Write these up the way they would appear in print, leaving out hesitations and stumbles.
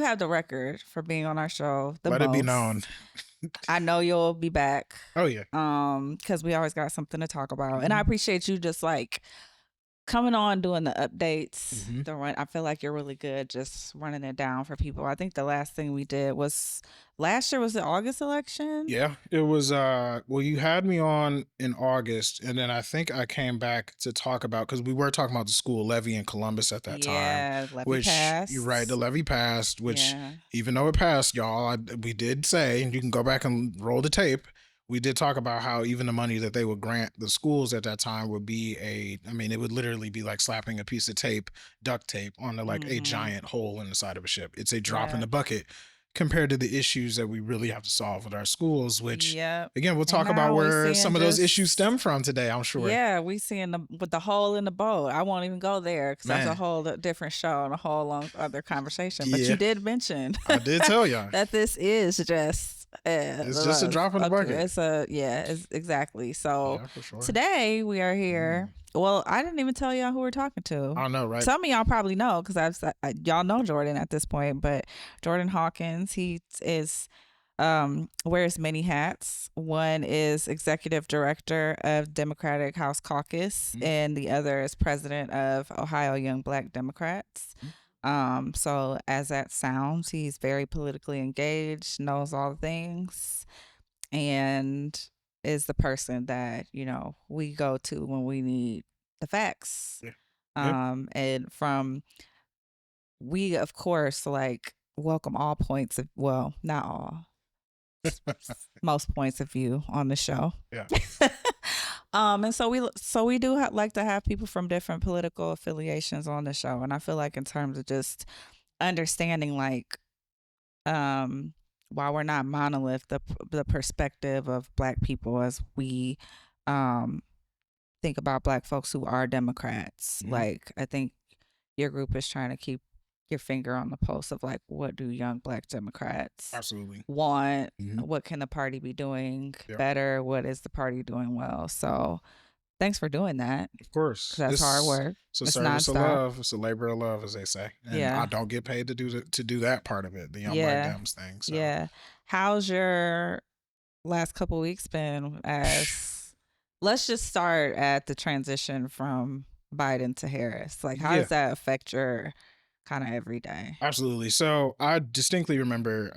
you have the record for being on our show the Let most. it be known. I know you'll be back. Oh yeah. Because we always got something to talk about, and I appreciate you just like coming on, doing the updates. The run. I feel like you're really good just running it down for people. I think the last thing we did was last year was the August election. Yeah, it was well, you had me on in August, and then I think I came back to talk about, because we were talking about the school levy in Columbus at that time, Yeah, levy which passed. you're right, the levy passed, which Yeah. even though it passed, y'all, we did say, and you can go back and roll the tape, we did talk about how even the money that they would grant the schools at that time would be it would literally be like slapping a piece of duct tape on a giant hole in the side of a ship. It's a drop in the bucket compared to the issues that we really have to solve with our schools, which again, we'll talk about where some of those issues stem from today, I'm sure. Yeah, we seeing with the hole in the boat. I won't even go there because that's a whole different show and a whole long other conversation. But you did mention, I did tell y'all that this is just it's just a drop in the bucket. It's exactly. So today we are here. Well, I didn't even tell y'all who we're talking to. I know, right? Some of y'all probably know because y'all know Jordan at this point. But Jordan Hawkins, he is wears many hats. One is executive director of Democratic House Caucus, and the other is president of Ohio Young Black Democrats. So as that sounds, he's very politically engaged, knows all the things, and is the person that, we go to when we need the facts. And we, of course, welcome all points of, well, not all, most points of view on the show. Yeah. And so we do like to have people from different political affiliations on the show, and I feel like in terms of just understanding, while we're not monolith, the perspective of Black people as we think about Black folks who are Democrats. I think your group is trying to keep your finger on the pulse of what do young Black Democrats absolutely want? What can the party be doing better? What is the party doing well? So thanks for doing that. Of course. That's hard work. It's a service of love. It's a labor of love, as they say. And I don't get paid to do that part of it, the young Black Dems thing. So. Yeah. How's your last couple of weeks been? Let's just start at the transition from Biden to Harris. How does that affect your kind of every day? Absolutely. So I distinctly remember,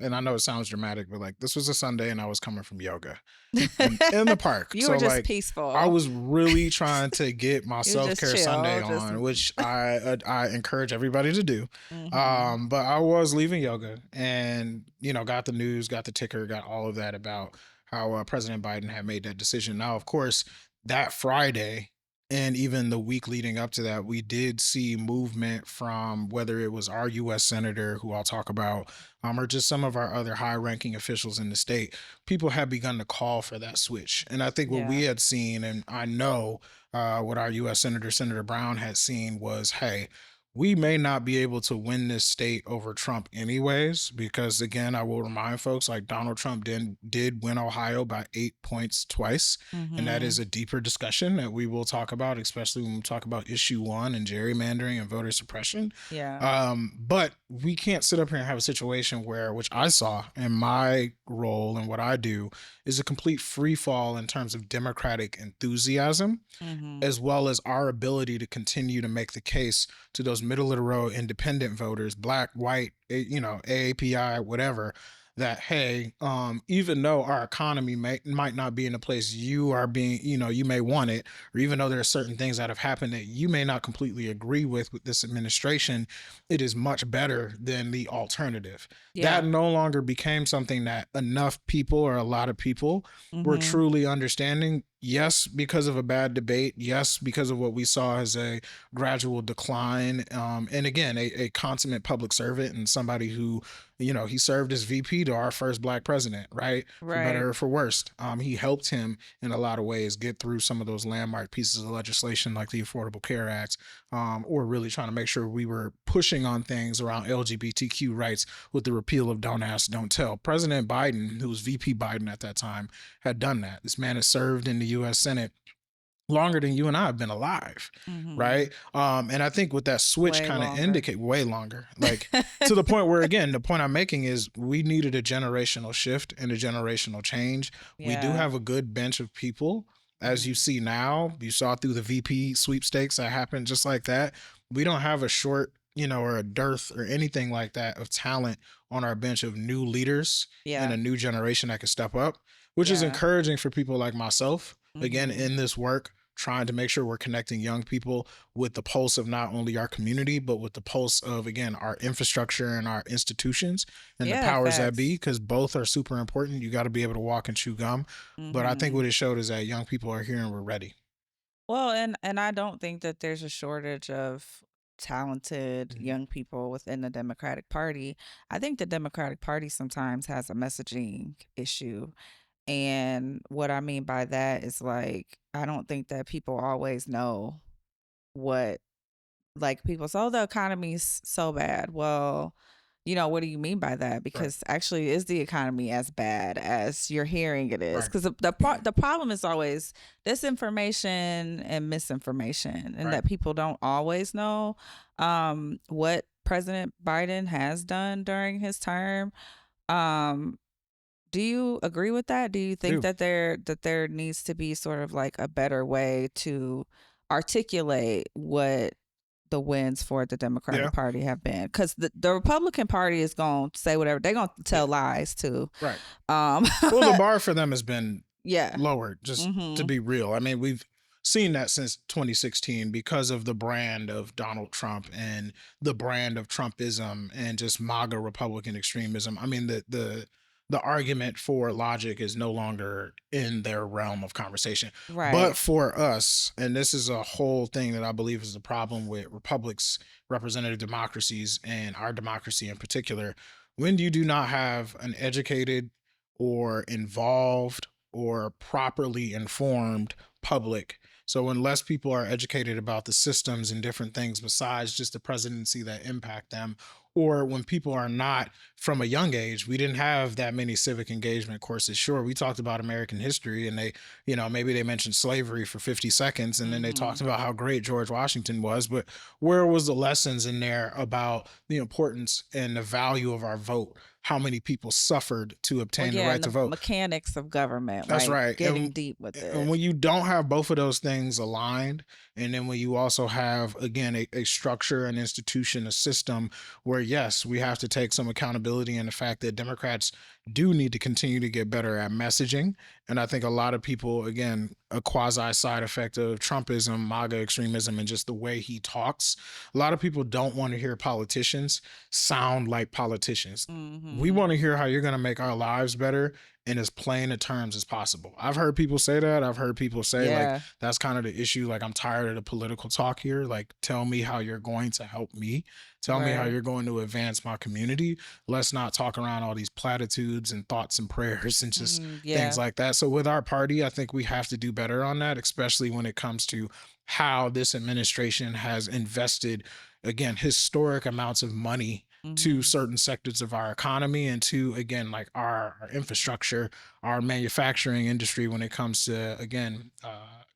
and I know it sounds dramatic, but this was a Sunday and I was coming from yoga in the park. You were just peaceful. I was really trying to get my self-care Sunday on, which I encourage everybody to do. But I was leaving yoga and, got the news, got the ticker, got all of that about how President Biden had made that decision. Now, of course, that Friday, and even the week leading up to that, we did see movement from whether it was our U.S. Senator, who I'll talk about, or just some of our other high-ranking officials in the state. People had begun to call for that switch. And I think what we had seen, and I know what our U.S. Senator, Senator Brown, had seen was, hey, we may not be able to win this state over Trump anyways, because again, I will remind folks, Donald Trump did win Ohio by 8 points twice. And that is a deeper discussion that we will talk about, especially when we talk about issue 1 and gerrymandering and voter suppression. But we can't sit up here and have a situation which I saw in my role and what I do, is a complete free fall in terms of Democratic enthusiasm, as well as our ability to continue to make the case to those middle of the road independent voters, Black, white, AAPI, whatever, that, hey, even though our economy might not be in a place you are being, you may want it, or even though there are certain things that have happened that you may not completely agree with this administration, it is much better than the alternative. That no longer became something that enough people, or a lot of people, were truly understanding. Yes, because of a bad debate. Yes, because of what we saw as a gradual decline. And again, a consummate public servant and somebody who, he served as VP to our first Black president, right? For better or for worse. He helped him in a lot of ways get through some of those landmark pieces of legislation like the Affordable Care Act, or really trying to make sure we were pushing on things around LGBTQ rights with the repeal of Don't Ask, Don't Tell. President Biden, who was VP Biden at that time, had done that. This man has served in the U.S. Senate longer than you and I have been alive, Mm-hmm. right? And I think what that switch Way kind of longer. indicate way longer, like to the point where, again, the point I'm making is we needed a generational shift and a generational change. We do Yeah. have a good bench of people, as you Mm-hmm. see now. You saw through the VP sweepstakes that happened just like that. We don't have a short, or a dearth or anything like that of talent on our bench of new leaders and Yeah. a new generation that can step up, which is Yeah. encouraging for people like myself, again, Mm-hmm. in this work, trying to make sure we're connecting young people with the pulse of not only our community, but with the pulse of, again, our infrastructure and our institutions and the Yeah, powers that be, facts. because both are super important. You got to be able to walk and chew gum. But I think Mm-hmm. what it showed is that young people are here and we're ready. Well, and I don't think that there's a shortage of talented Mhm. young people within the Democratic Party. I think the Democratic Party sometimes has a messaging issue. And what I mean by that is like I don't think that people always know what, like, people say, oh, the economy's so bad. Well, what do you mean by that? Right. Because actually, is the economy as bad as you're hearing it is? Right. Because the problem is always disinformation and misinformation, and Right. that people don't always know what President Biden has done during his term. Um, do you agree with that? Do you I think do. that there needs to be sort of like a better way to articulate what the wins for the Yeah. Democratic Party have been? Because the Republican Party is going to say whatever. They're going to Yeah. tell lies too. Right. Um, Well, the bar for them has been yeah. lowered, just to Mm-hmm. be real. I mean, we've seen that since 2016 because of the brand of Donald Trump and the brand of Trumpism and just MAGA Republican extremism. I mean, the argument for logic is no longer in their realm of conversation. But Right. for us, and this is a whole thing that I believe is the problem with republics, representative democracies, and our democracy in particular, when you do not have an educated or involved or properly informed public. So when less people are educated about the systems and different things besides just the presidency that impact them, or when people are not from a young age, we didn't have that many civic engagement courses. Sure, we talked about American history and they, maybe they mentioned slavery for 50 seconds and then they Mm-hmm. talked about how great George Washington was, but where was the lessons in there about the importance and the value of our vote? How many people suffered to Well, obtain the yeah, right and to the vote? mechanics of government, That's like right. getting deep with And it. when you don't have both of those things aligned, and then when you also have, again, a structure, an institution, a system where, yes, we have to take some accountability in the fact that Democrats do need to continue to get better at messaging. And I think a lot of people, again, a quasi side effect of Trumpism, MAGA extremism, and just the way he talks, a lot of people don't want to hear politicians sound like politicians. We Mm-hmm. want to hear how you're going to make our lives better in as plain a terms as possible. I've heard people say that. I've heard people say, like, Yeah. that's kind of the issue. Like, I'm tired of the political talk here. Like, tell me how you're going to help me. Tell me how Right. you're going to advance my community. Let's not talk around all these platitudes and thoughts and prayers and just Mm, things yeah. like that. So, with our party, I think we have to do better on that, especially when it comes to how this administration has invested, again, historic amounts of money to Mm-hmm. certain sectors of our economy and to, again, like our infrastructure, our manufacturing industry when it comes to, again,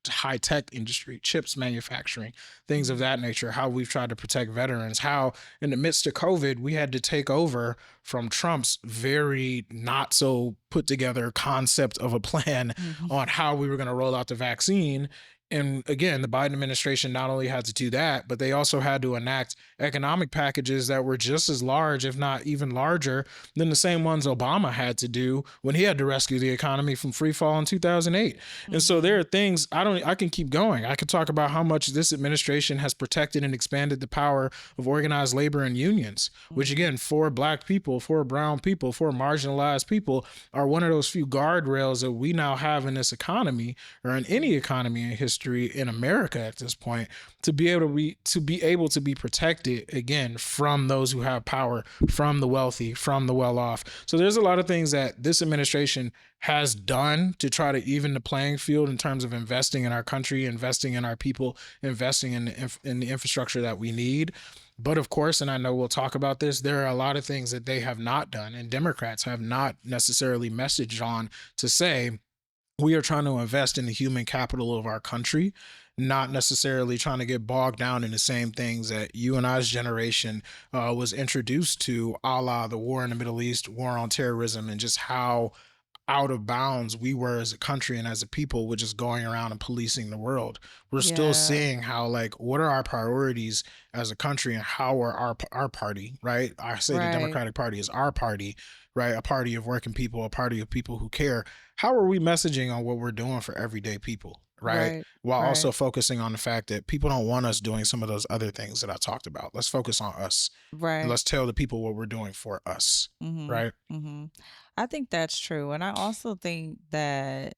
high tech industry, chips manufacturing, things of Mm-hmm. that nature. How we've tried to protect veterans, how in the midst of COVID we had to take over from Trump's very not so put together concept of a plan Mm-hmm. on how we were going to roll out the vaccine. And again, the Biden administration not only had to do that, but they also had to enact economic packages that were just as large, if not even larger, than the same ones Obama had to do when he had to rescue the economy from free fall in 2008. And so there Mm-hmm. are things I can keep going. I could talk about how much this administration has protected and expanded the power of organized labor and unions, which Mm-hmm. again, for black people, for brown people, for marginalized people, are one of those few guardrails that we now have in this economy or in any economy in history in America at this point to be able to be protected again from those who have power, from the wealthy, from the well off. So there's a lot of things that this administration has done to try to even the playing field in terms of investing in our country, investing in our people, investing in the infrastructure that we need. But of course, and I know we'll talk about this, there are a lot of things that they have not done and Democrats have not necessarily messaged on to say, we are trying to invest in the human capital of our country, not necessarily trying to get bogged down in the same things that you and I's generation was introduced to, a la the war in the Middle East, war on terrorism, and just how out of bounds we were as a country and as a people with just going around and policing the world. We're still seeing how, like, what are our priorities as a country, and how are our party, right? I say the Democratic Party is our party, right? A party of working people, a party of people who care. How are we messaging on what we're doing for everyday people, right? While also focusing on the fact that people don't want us doing some of those other things that I talked about. Let's focus on us. And let's tell the people what we're doing for us, right? I think that's true. And I also think that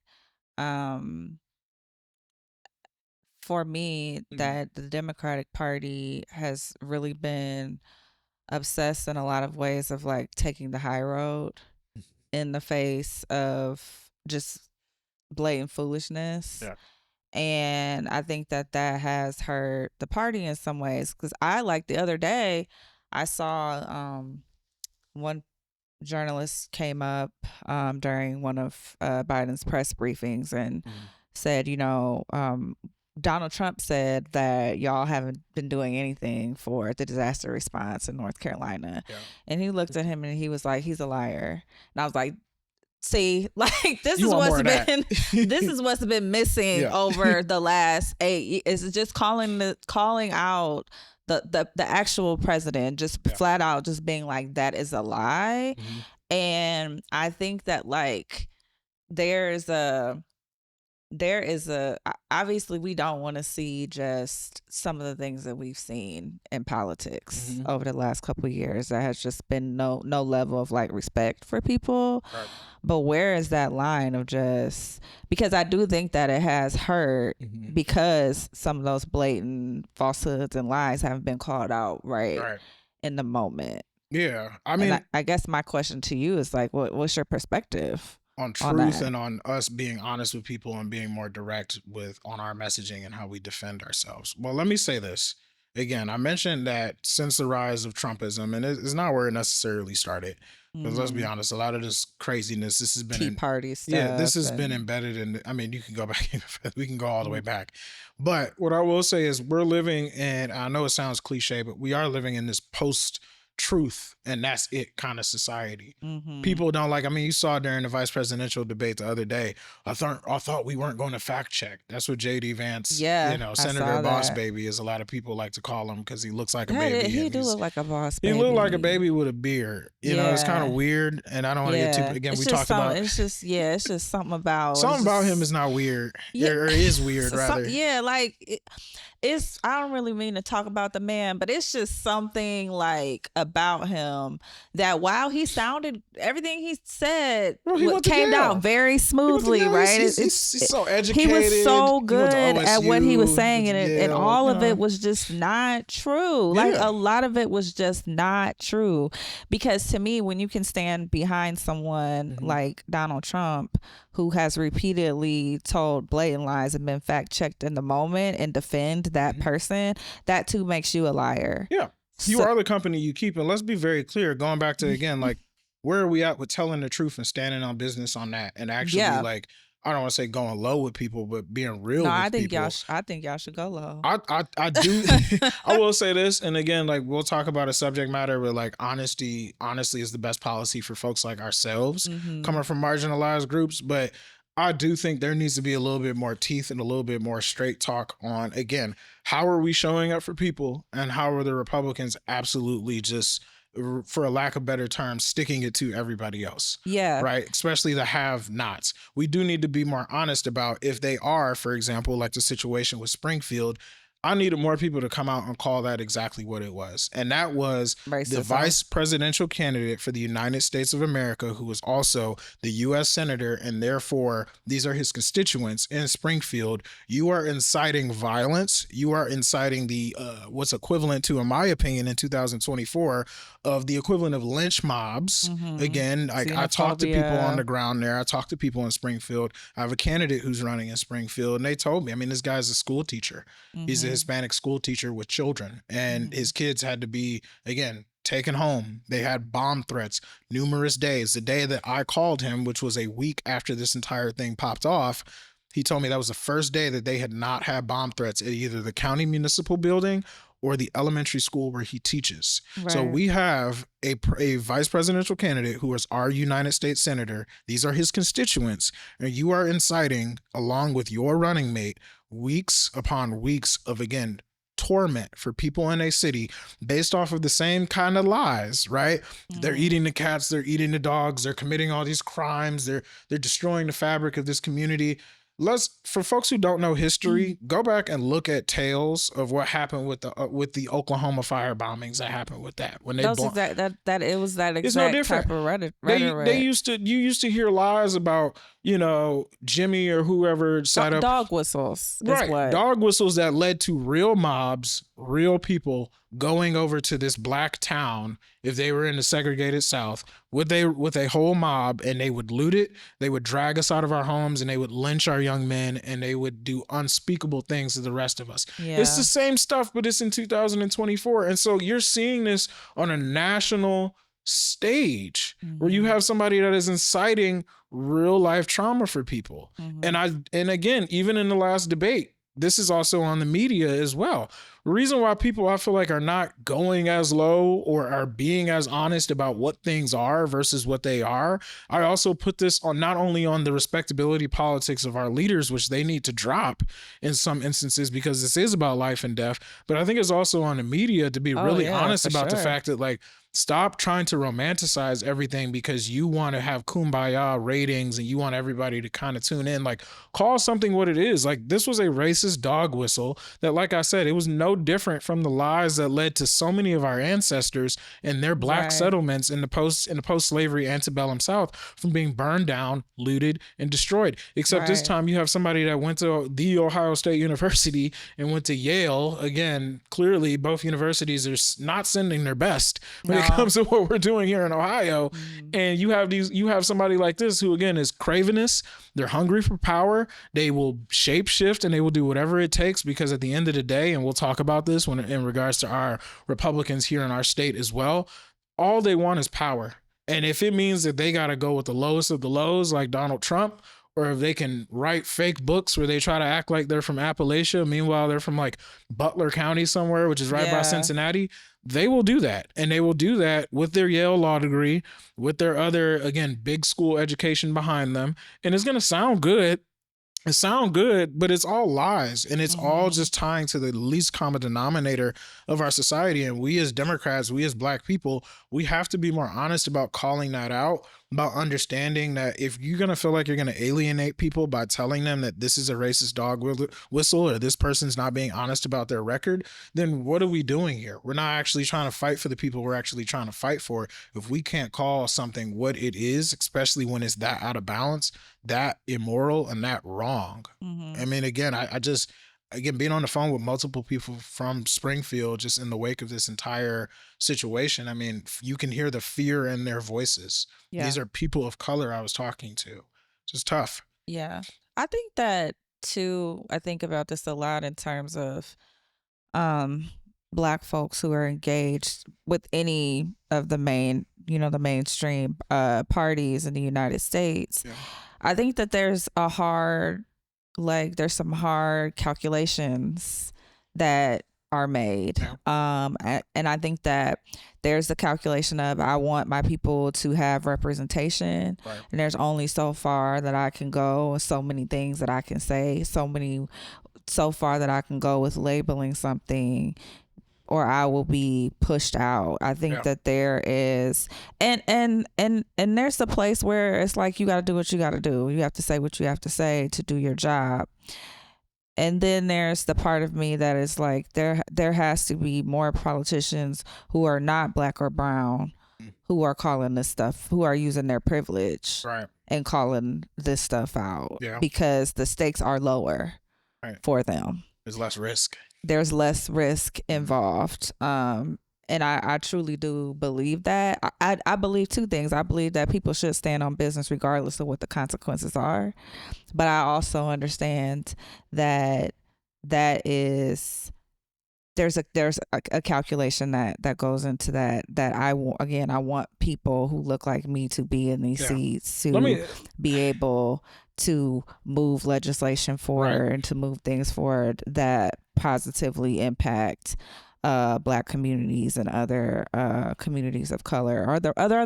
for me, that the Democratic Party has really been obsessed in a lot of ways of like taking the high road in the face of just blatant foolishness. And I think that has hurt the party in some ways, because like the other day I saw one journalist came up during one of Biden's press briefings and said, Donald Trump said that y'all haven't been doing anything for the disaster response in North Carolina. And he looked at him and he was like, he's a liar. And I was like, see, like, this is what's been missing over the last 8 years. It's just calling out the actual president, just flat out just being like, that is a lie. And I think that, like, there is a obviously we don't want to see just some of the things that we've seen in politics over the last couple of years. There has just been no level of like respect for people. But where is that line of just, because I do think that it has hurt because some of those blatant falsehoods and lies haven't been called out in the moment. I mean, I guess my question to you is like, what's your perspective on truth and on us being honest with people and being more direct on our messaging and how we defend ourselves? Well, let me say this again. I mentioned that since the rise of Trumpism, and it's not where it necessarily started, because let's be honest, a lot of this craziness, this has been Tea Party stuff. This has been embedded in. I mean, you can go back. We can go all the way back. But what I will say is, we're living in. I know it sounds cliche, but we are living in this post-truth and that's it kind of society. People don't like. I mean, you saw during the vice presidential debate the other day. I thought we weren't going to fact check. That's what J.D. Vance, Senator Boss Baby, as a lot of people like to call him, because he looks like a baby. He do look like a boss baby. He looked like a baby with a beard. You know, it's kind of weird, and I don't want to get too. Again, we talked about. It's just something about him is not weird. Or is weird rather. It's. I don't really mean to talk about the man, but it's just something like about him that while he sounded, everything he said came down very smoothly, right? He's so educated. He was so good at what he was saying, and all of it was just not true. Like, a lot of it was just not true. Because to me, when you can stand behind someone like Donald Trump, who has repeatedly told blatant lies and been fact checked in the moment, and defend that person, that too makes you a liar. You are the company you keep. And let's be very clear, going back to, again, like, where are we at with telling the truth and standing on business on that, and actually like, I don't want to say going low with people, but being real with people. I think y'all should go low. I do. I will say this, and again, like, we'll talk about a subject matter where, like, honesty honestly is the best policy for folks like ourselves coming from marginalized groups. But I do think there needs to be a little bit more teeth and a little bit more straight talk on, again, how are we showing up for people, and how are the Republicans absolutely just, for a lack of better terms, sticking it to everybody else. Right? Especially the have-nots. We do need to be more honest about if they are, for example, like the situation with Springfield. I needed more people to come out and call that exactly what it was. And that was the vice presidential candidate for the United States of America, who was also the U.S. Senator, and therefore these are his constituents in Springfield. You are inciting violence. You are inciting the what's equivalent to, in my opinion, in 2024, of the equivalent of lynch mobs. Again, like, I talked to people on the ground there. I talked to people in Springfield. I have a candidate who's running in Springfield, and they told me, I mean, this guy's a school teacher. He's a Hispanic school teacher with children, and his kids had to be, again, taken home. They had bomb threats numerous days. The day that I called him, which was a week after this entire thing popped off, he told me that was the first day that they had not had bomb threats at either the county municipal building or the elementary school where he teaches. Right. So we have a vice presidential candidate who is our United States senator. These are his constituents. And you are inciting, along with your running mate, weeks upon weeks of, again, torment for people in a city based off of the same kind of lies, right? Mm-hmm. They're eating the cats, they're eating the dogs, they're committing all these crimes, they're destroying the fabric of this community. For folks who don't know history, go back and look at tales of what happened with the Oklahoma fire bombings that happened with that. When they it was that exact type of rhetoric. You used to hear lies about, Jimmy or whoever set up dog whistles. Right. Dog whistles that led to real mobs, real people going over to this black town if they were in the segregated South with a whole mob, and they would loot it, they would drag us out of our homes, and they would lynch our young men, and they would do unspeakable things to the rest of us. Yeah. It's the same stuff, but it's in 2024. And so you're seeing this on a national stage where you have somebody that is inciting real life trauma for people. And again, even in the last debate, this is also on the media as well. The reason why people, I feel like, are not going as low or are being as honest about what things are versus what they are, I also put this on not only on the respectability politics of our leaders, which they need to drop in some instances because this is about life and death, but I think it's also on the media to be really honest about the fact that, like, stop trying to romanticize everything because you want to have kumbaya ratings and you want everybody to kind of tune in. Like, call something what it is. Like, this was a racist dog whistle that, like I said, it was no different from the lies that led to so many of our ancestors and their black settlements in the post-slavery antebellum South from being burned down, looted, and destroyed. Except this time you have somebody that went to the Ohio State University and went to Yale. Again, clearly both universities are not sending their best when it comes to what we're doing here in Ohio. And you have somebody like this who, again, is cravenous. They're hungry for power. They will shape shift and they will do whatever it takes, because at the end of the day, and we'll talk about this when in regards to our Republicans here in our state as well, all they want is power. And if it means that they got to go with the lowest of the lows like Donald Trump, or if they can write fake books where they try to act like they're from Appalachia, meanwhile they're from like Butler County somewhere, which is right by Cincinnati, they will do that. And they will do that with their Yale law degree, with their other, again, big school education behind them. And it's going to sound good. It sounds good, but it's all lies, and it's all just tying to the least common denominator of our society. And we as Democrats, we as Black people, we have to be more honest about calling that out, about understanding that if you're going to feel like you're going to alienate people by telling them that this is a racist dog whistle or this person's not being honest about their record, then what are we doing here? We're not actually trying to fight for the people we're actually trying to fight for. If we can't call something what it is, especially when it's that out of balance, that immoral, and that wrong. I mean, again, again, being on the phone with multiple people from Springfield, just in the wake of this entire situation, I mean, you can hear the fear in their voices. Yeah. These are people of color I was talking to. It's just tough. Yeah. I think that too, I think about this a lot in terms of Black folks who are engaged with any of the the mainstream parties in the United States. Yeah. I think that there's some hard calculations that are made. Yeah. And I think that there's the calculation of, I want my people to have representation, and there's only so far that I can go, so many things that I can say, so far that I can go with labeling something, or I will be pushed out. I think that there is, and there's the place where it's like, you got to do what you got to do. You have to say what you have to say to do your job. And then there's the part of me that is like, there has to be more politicians who are not Black or brown, who are calling this stuff, who are using their privilege and calling this stuff out, because the stakes are lower for them. There's less risk. There's less risk involved. And I truly do believe that. I believe two things. I believe that people should stand on business regardless of what the consequences are. But I also understand that there's there's a calculation that goes into that I want people who look like me to be in these seats to be able to move legislation forward and to move things forward that positively impact Black communities and other communities of color or other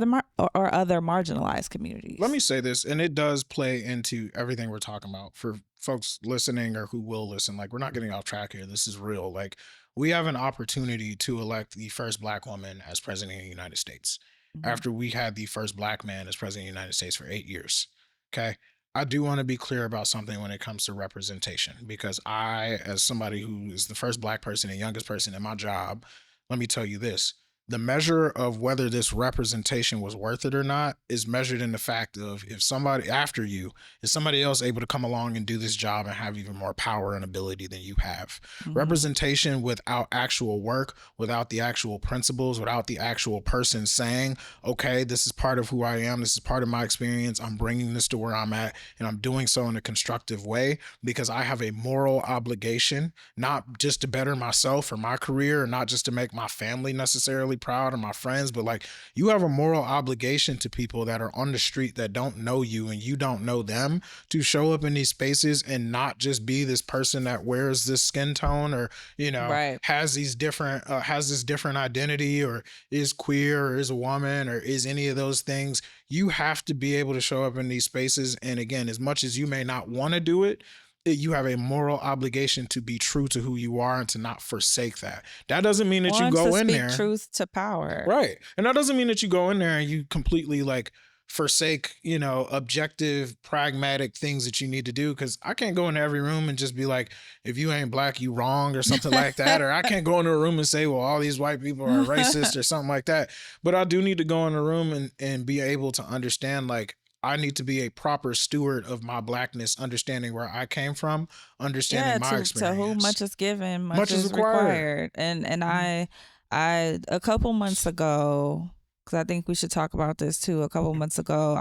marginalized communities. Let me say this, and it does play into everything we're talking about for folks listening or who will listen. Like, we're not getting off track here. This is real. Like, we have an opportunity to elect the first Black woman as president of the United States after we had the first Black man as president of the United States for 8 years. Okay. I do want to be clear about something when it comes to representation, because I, as somebody who is the first Black person and youngest person in my job, let me tell you this. The measure of whether this representation was worth it or not is measured in the fact of if somebody after you, is somebody else able to come along and do this job and have even more power and ability than you have. Representation without actual work, without the actual principles, without the actual person saying, okay, this is part of who I am. This is part of my experience. I'm bringing this to where I'm at, and I'm doing so in a constructive way because I have a moral obligation, not just to better myself or my career, or not just to make my family necessarily proud of my friends, but like, you have a moral obligation to people that are on the street that don't know you and you don't know them, to show up in these spaces and not just be this person that wears this skin tone or, you know, has these different has this different identity or is queer or is a woman or is any of those things. You have to be able to show up in these spaces, and again, as much as you may not want to do it, you have a moral obligation to be true to who you are and to not forsake that. That doesn't mean that you go in there. Truth to power. Right. And that doesn't mean that you go in there and you completely like forsake, you know, objective, pragmatic things that you need to do. Cause I can't go into every room and just be like, if you ain't Black, you wrong or something like that. Or I can't go into a room and say, well, all these white people are racist or something like that. But I do need to go in a room and be able to understand, like, I need to be a proper steward of my Blackness, understanding where I came from, understanding my experience. To whom much is given, much is required. And I a couple months ago, because I think we should talk about this too. A couple months ago,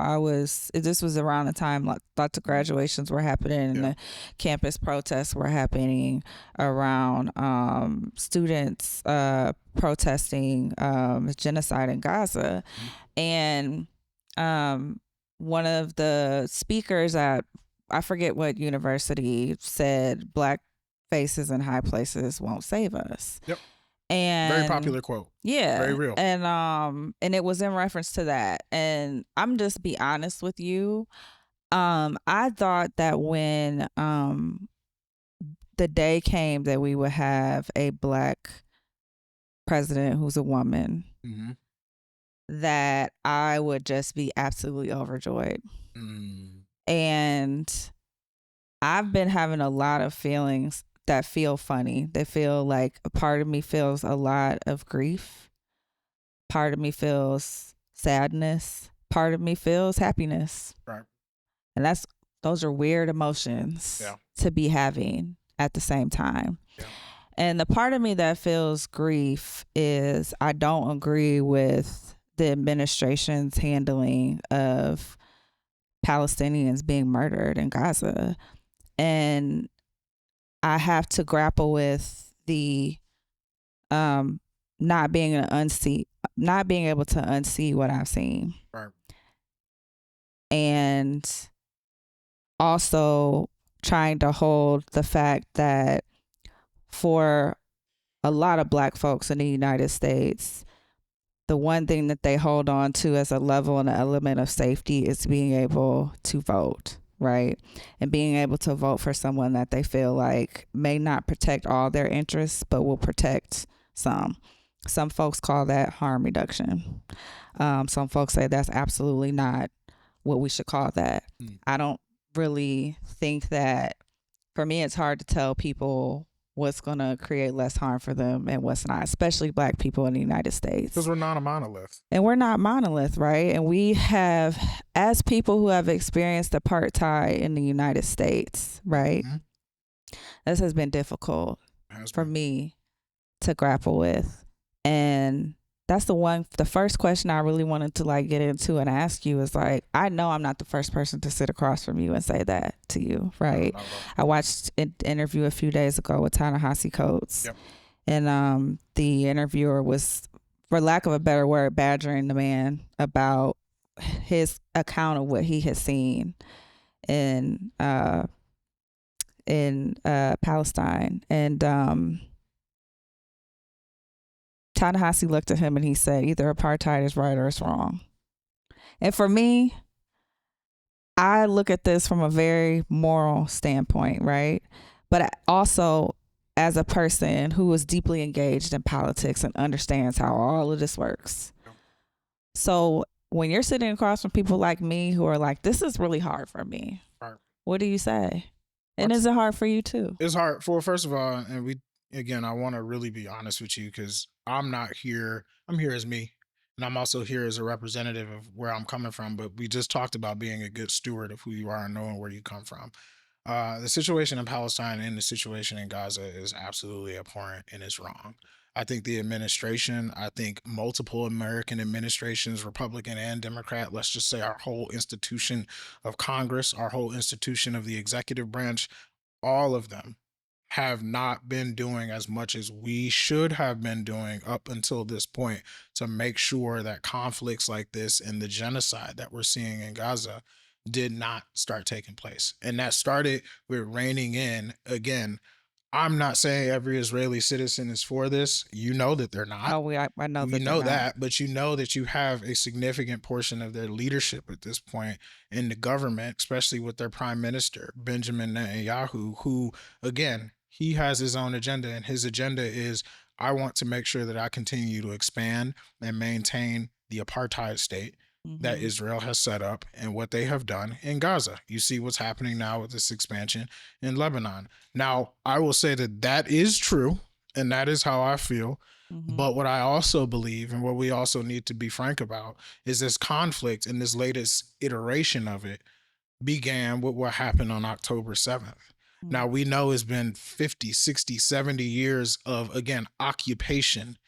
this was around the time lots of graduations were happening and the campus protests were happening around students protesting genocide in Gaza. And one of the speakers at, I forget what university, said, Black faces in high places won't save us. Yep. And very popular quote. Yeah. Very real. And it was in reference to that. And I'm just be honest with you. I thought that when the day came that we would have a Black president who's a woman, that I would just be absolutely overjoyed. And I've been having a lot of feelings that feel funny. They feel like a part of me feels a lot of grief. Part of me feels sadness. Part of me feels happiness. Right. And those are weird emotions to be having at the same time. Yeah. And the part of me that feels grief is I don't agree with the administration's handling of Palestinians being murdered in Gaza. And I have to grapple with the not being able to unsee what I've seen. Right. And also trying to hold the fact that for a lot of Black folks in the United States, the one thing that they hold on to as a level and an element of safety is being able to vote, right? And being able to vote for someone that they feel like may not protect all their interests, but will protect some. Some folks call that harm reduction. Some folks say that's absolutely not what we should call that. I don't really think that, for me, it's hard to tell people what's going to create less harm for them and what's not, especially Black people in the United States. Because we're not a monolith. And we're not monolith, right? And we have, as people who have experienced apartheid in the United States, right? This has been difficult for me to grapple with. And that's the first question I really wanted to like get into and ask you is like, I know I'm not the first person to sit across from you and say that to you, right? No. I watched an interview a few days ago with Ta-Nehisi Coates. And the interviewer was, for lack of a better word, badgering the man about his account of what he had seen in Palestine. And Ta-Nehisi looked at him and he said, either apartheid is right or it's wrong. And for me, I look at this from a very moral standpoint, right? But also as a person who is deeply engaged in politics and understands how all of this works. So when you're sitting across from people like me who are like, this is really hard for me, right, what do you say? And is it hard for you too? It's hard for, first of all, and I want to really be honest with you, because I'm not here. I'm here as me. And I'm also here as a representative of where I'm coming from. But we just talked about being a good steward of who you are and knowing where you come from. The situation in Palestine and the situation in Gaza is absolutely abhorrent and it's wrong. I think the administration, I think multiple American administrations, Republican and Democrat, let's just say our whole institution of Congress, our whole institution of the executive branch, all of them have not been doing as much as we should have been doing up until this point to make sure that conflicts like this and the genocide that we're seeing in Gaza did not start taking place. And that started with reining in, again, I'm not saying every Israeli citizen is for this. You know that they're not. Oh, I know that. You know that, but you know that you have a significant portion of their leadership at this point in the government, especially with their prime minister, Benjamin Netanyahu, who, again, he has his own agenda, and his agenda is, I want to make sure that I continue to expand and maintain the apartheid state that Israel has set up and what they have done in Gaza. You see what's happening now with this expansion in Lebanon. Now, I will say that that is true, and that is how I feel. But what I also believe, and what we also need to be frank about, is this conflict and this latest iteration of it began with what happened on October 7th. Now, we know it's been 50, 60, 70 years of, again, occupation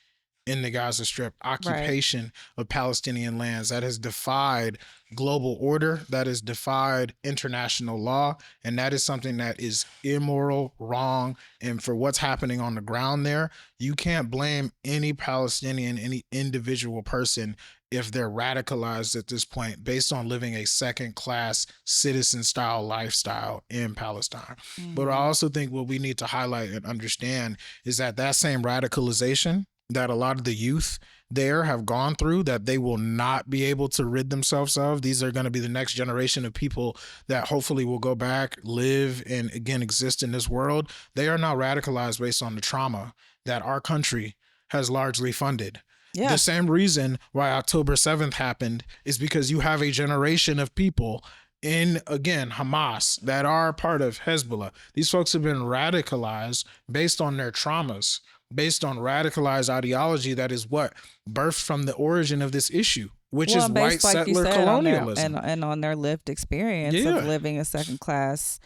in the Gaza Strip, occupation of Palestinian lands that has defied global order, that has defied international law, and that is something that is immoral, wrong, and for what's happening on the ground there, you can't blame any Palestinian, any individual person if they're radicalized at this point based on living a second-class citizen-style lifestyle in Palestine. But I also think what we need to highlight and understand is that that same radicalization that a lot of the youth there have gone through, that they will not be able to rid themselves of. These are going to be the next generation of people that hopefully will go back, live, and again exist in this world. They are now radicalized based on the trauma that our country has largely funded. Yeah. The same reason why October 7th happened is because you have a generation of people in, again, Hamas that are part of Hezbollah. These folks have been radicalized based on their traumas, based on radicalized ideology that is what birthed from the origin of this issue, which is white settler colonialism. And on their lived experience of living a second-class,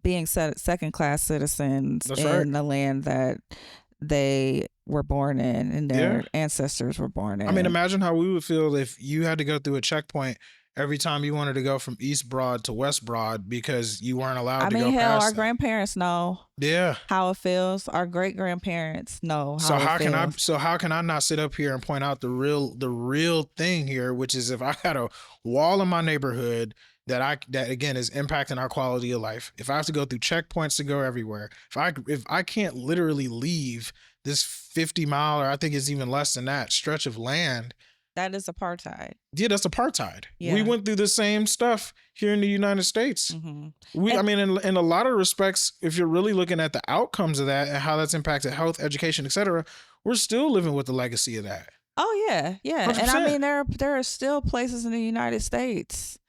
being second-class citizens in the land that they were born in and their ancestors were born in. I mean, imagine how we would feel if you had to go through a checkpoint every time you wanted to go from East Broad to West Broad because you weren't allowed to go past our grandparents know how it feels. Our great-grandparents know how it feels. So how can I not sit up here and point out the real thing here, which is if I had a wall in my neighborhood that again is impacting our quality of life, if I have to go through checkpoints to go everywhere, if I can't literally leave this 50-mile, or I think it's even less than that, stretch of land, that is apartheid. Yeah, that's apartheid. Yeah. We went through the same stuff here in the United States. I mean, in a lot of respects, if you're really looking at the outcomes of that and how that's impacted health, education, etc., we're still living with the legacy of that. Oh yeah, yeah. 100%. And I mean, there are still places in the United States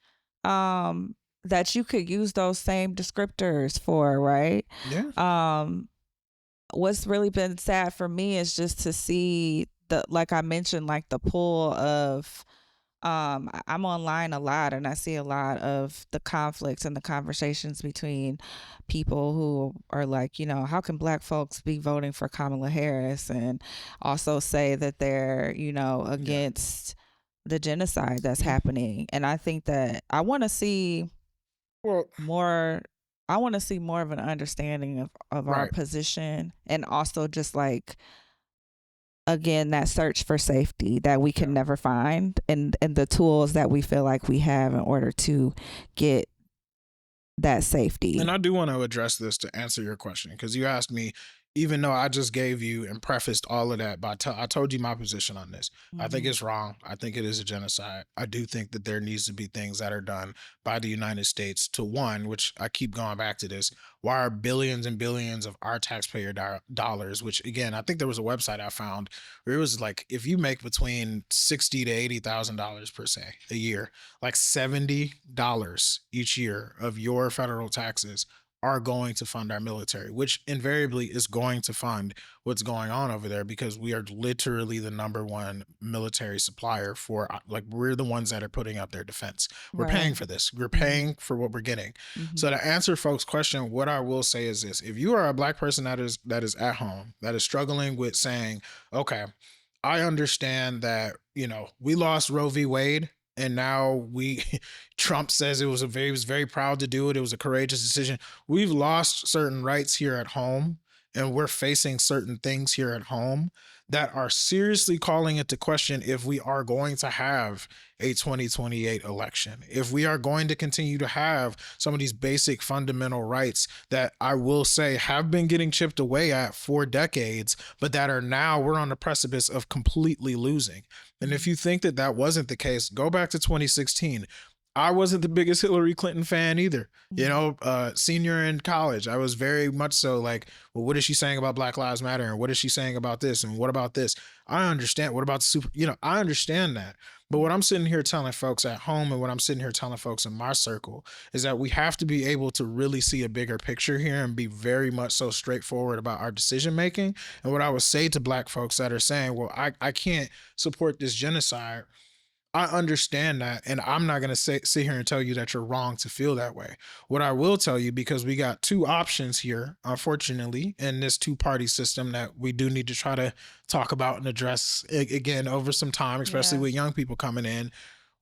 that you could use those same descriptors for, right? Yeah. What's really been sad for me is just to see like I mentioned, like the pull of, I'm online a lot and I see a lot of the conflicts and the conversations between people who are like, you know, how can Black folks be voting for Kamala Harris and also say that they're, you know, against the genocide that's happening. And I think that I want to see more I want to see more of an understanding of our Right. position, and also just like, again, that search for safety that we Yeah. can never find, and the tools that we feel like we have in order to get that safety. And I do want to address this to answer your question, because you asked me, even though I just gave you and prefaced all of that by I told you my position on this. I think it's wrong. I think it is a genocide. I do think that there needs to be things that are done by the United States to, one, which I keep going back to this, why are billions and billions of our taxpayer dollars, which again, I think there was a website I found where it was like, if you make between $60 to $80,000 per se a year, like $70 each year of your federal taxes are going to fund our military, which invariably is going to fund what's going on over there, because we are literally the number one military supplier for, like, we're the ones that are putting up their defense. We're paying for this. We're paying for what we're getting. So to answer folks' question, what I will say is this: if you are a Black person that is at home, that is struggling with saying, okay, I understand that, we lost Roe v. Wade, and now we Trump says he was very proud to do it. It was a courageous decision. We've lost certain rights here at home, and we're facing certain things here at home that are seriously calling into question if we are going to have a 2028 election, if we are going to continue to have some of these basic fundamental rights that I will say have been getting chipped away at for decades, but that are now, we're on the precipice of completely losing. And if you think that that wasn't the case, go back to 2016. I wasn't the biggest Hillary Clinton fan either. Senior in college, I was very much so like, well, what is she saying about Black Lives Matter? And what is she saying about this? And what about this? I understand. What about I understand that. But what I'm sitting here telling folks at home, and what I'm sitting here telling folks in my circle, is that we have to be able to really see a bigger picture here and be very much so straightforward about our decision making. And what I would say to Black folks that are saying, well, I can't support this genocide, I understand that, and I'm not going to sit here and tell you that you're wrong to feel that way. What I will tell you, because we got two options here, unfortunately, in this two-party system that we do need to try to talk about and address again over some time, especially with young people coming in.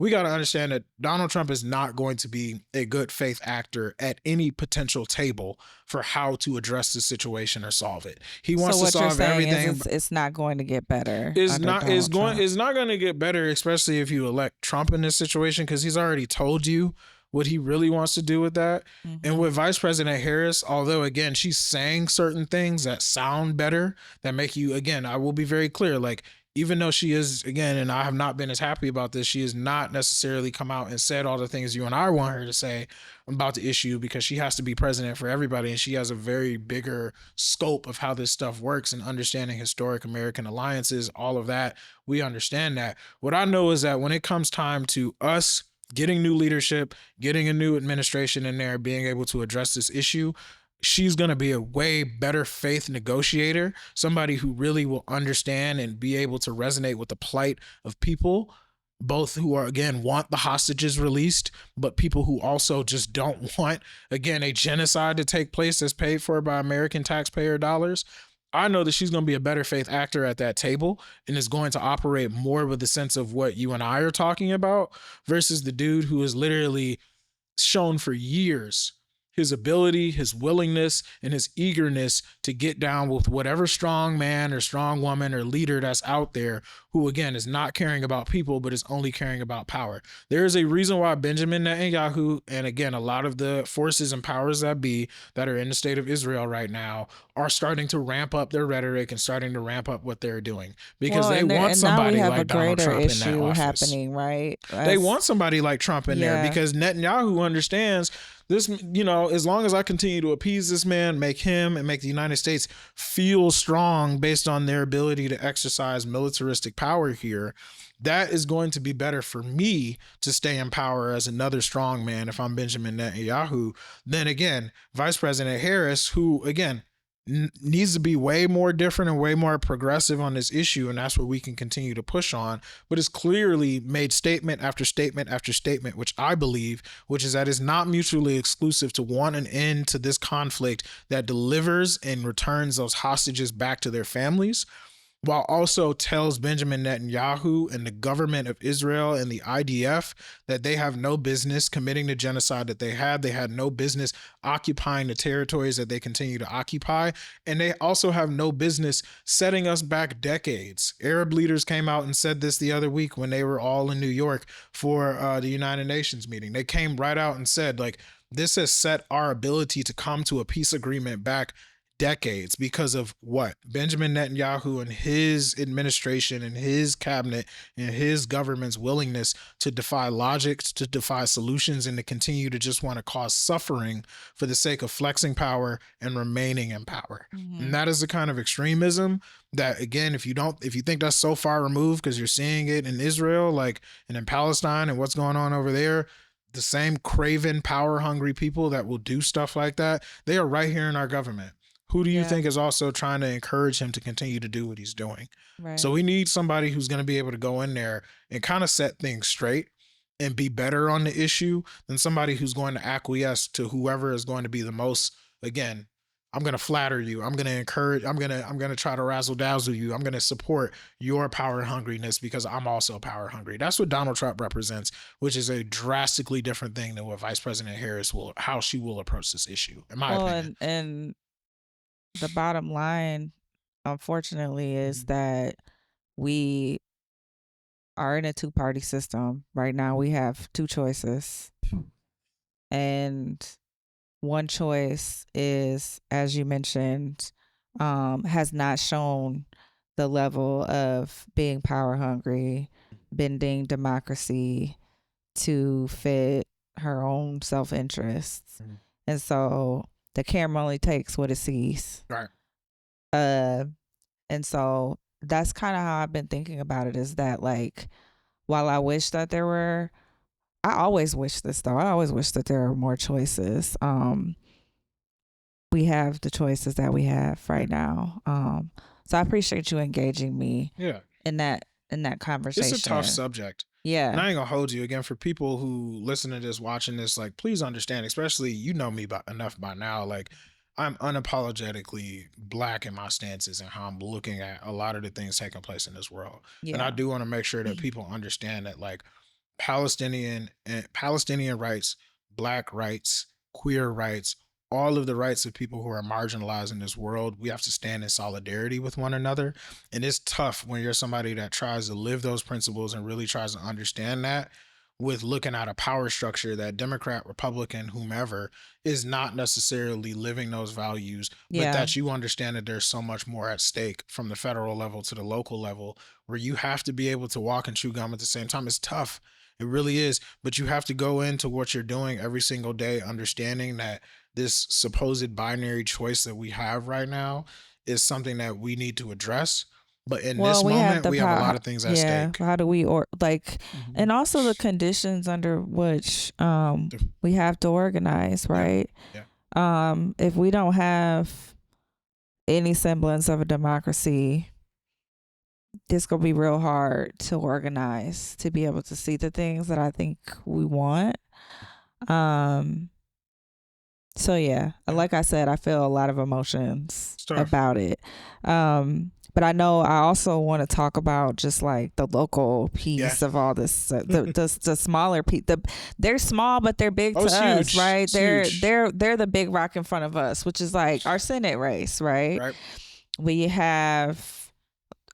We got to understand that Donald Trump is not going to be a good faith actor at any potential table for how to address the situation or solve it. He wants to solve everything. It's not going to get better. It's not going to get better, especially if you elect Trump in this situation, because he's already told you what he really wants to do with that. And with Vice President Harris, although again, she's saying certain things that sound better, that make you, again, I will be very clear, like, even though she is, again, and I have not been as happy about this, she has not necessarily come out and said all the things you and I want her to say about the issue, because she has to be president for everybody, and she has a very bigger scope of how this stuff works and understanding historic American alliances, all of that. We understand that. What I know is that when it comes time to us getting new leadership, getting a new administration in there, being able to address this issue, she's going to be a way better faith negotiator, somebody who really will understand and be able to resonate with the plight of people, both who are, again, want the hostages released, but people who also just don't want, again, a genocide to take place that's paid for by American taxpayer dollars. I know that she's going to be a better faith actor at that table and is going to operate more with the sense of what you and I are talking about, versus the dude who is literally shown for years his ability, his willingness, and his eagerness to get down with whatever strong man or strong woman or leader that's out there, who, again, is not caring about people, but is only caring about power. There is a reason why Benjamin Netanyahu, and again, a lot of the forces and powers that be that are in the state of Israel right now, are starting to ramp up their rhetoric and starting to ramp up what they're doing, because they want somebody like Donald Trump in that office. Happening, right? They want somebody like Trump in there, because Netanyahu understands this, as long as I continue to appease this man, make him and make the United States feel strong based on their ability to exercise militaristic power here, that is going to be better for me to stay in power as another strong man if I'm Benjamin Netanyahu. Then again, Vice President Harris, who, again, needs to be way more different and way more progressive on this issue, and that's what we can continue to push on, but it's clearly made statement after statement after statement, which I believe, which is that it's not mutually exclusive to want an end to this conflict that delivers and returns those hostages back to their families. while also tells Benjamin Netanyahu and the government of Israel and the IDF that they have no business committing the genocide that they had. They had no business occupying the territories that they continue to occupy. And they also have no business setting us back decades. Arab leaders came out and said this the other week when they were all in New York for the United Nations meeting. They came right out and said, like, this has set our ability to come to a peace agreement back decades because of what Benjamin Netanyahu and his administration and his cabinet and his government's willingness to defy logic, to defy solutions, and to continue to just want to cause suffering for the sake of flexing power and remaining in power. Mm-hmm. And that is the kind of extremism that, again, if you think that's so far removed because you're seeing it in Israel, like, and in Palestine and what's going on over there, the same craven, power hungry people that will do stuff like that, they are right here in our government. Who do you think is also trying to encourage him to continue to do what he's doing? Right. So we need somebody who's going to be able to go in there and kind of set things straight and be better on the issue than somebody who's going to acquiesce to whoever is going to be the most, again, I'm going to flatter you. I'm going to encourage, I'm going to try to razzle dazzle you. I'm going to support your power hungriness because I'm also power hungry. That's what Donald Trump represents, which is a drastically different thing than what Vice President Harris how she will approach this issue, in my opinion. And the bottom line, unfortunately, is that we are in a two-party system. Right now, we have two choices. And one choice is, as you mentioned, has not shown the level of being power hungry, bending democracy to fit her own self-interests. Mm-hmm. And so the camera only takes what it sees. Right. And so that's kind of how I've been thinking about it, is that, like, while I wish that I always wish this though. I always wish that there were more choices. We have the choices that we have right now. So I appreciate you engaging me in that conversation. It's a tough subject. Yeah. And I ain't gonna hold you again for people who listen to this, watching this, like, please understand, especially, you know me enough by now, like, I'm unapologetically Black in my stances and how I'm looking at a lot of the things taking place in this world. Yeah. And I do want to make sure that people understand that, like, Palestinian rights, Black rights, queer rights, all of the rights of people who are marginalized in this world, we have to stand in solidarity with one another. And it's tough when you're somebody that tries to live those principles and really tries to understand that, with looking at a power structure that Democrat, Republican, whomever, is not necessarily living those values, but that you understand that there's so much more at stake from the federal level to the local level, where you have to be able to walk and chew gum at the same time. It's tough. It really is. But you have to go into what you're doing every single day, understanding that this supposed binary choice that we have right now is something that we need to address. But in this moment, we have a lot of things at stake. How do we, and also the conditions under which we have to organize, right? Yeah. If we don't have any semblance of a democracy, it's going to be real hard to organize, to be able to see the things that I think we want. So yeah, like I said, I feel a lot of emotions about it. But I know I also want to talk about just like the local piece of all this, the smaller piece. They're small, but they're big to us, right? They're the big rock in front of us, which is like our Senate race, right? We have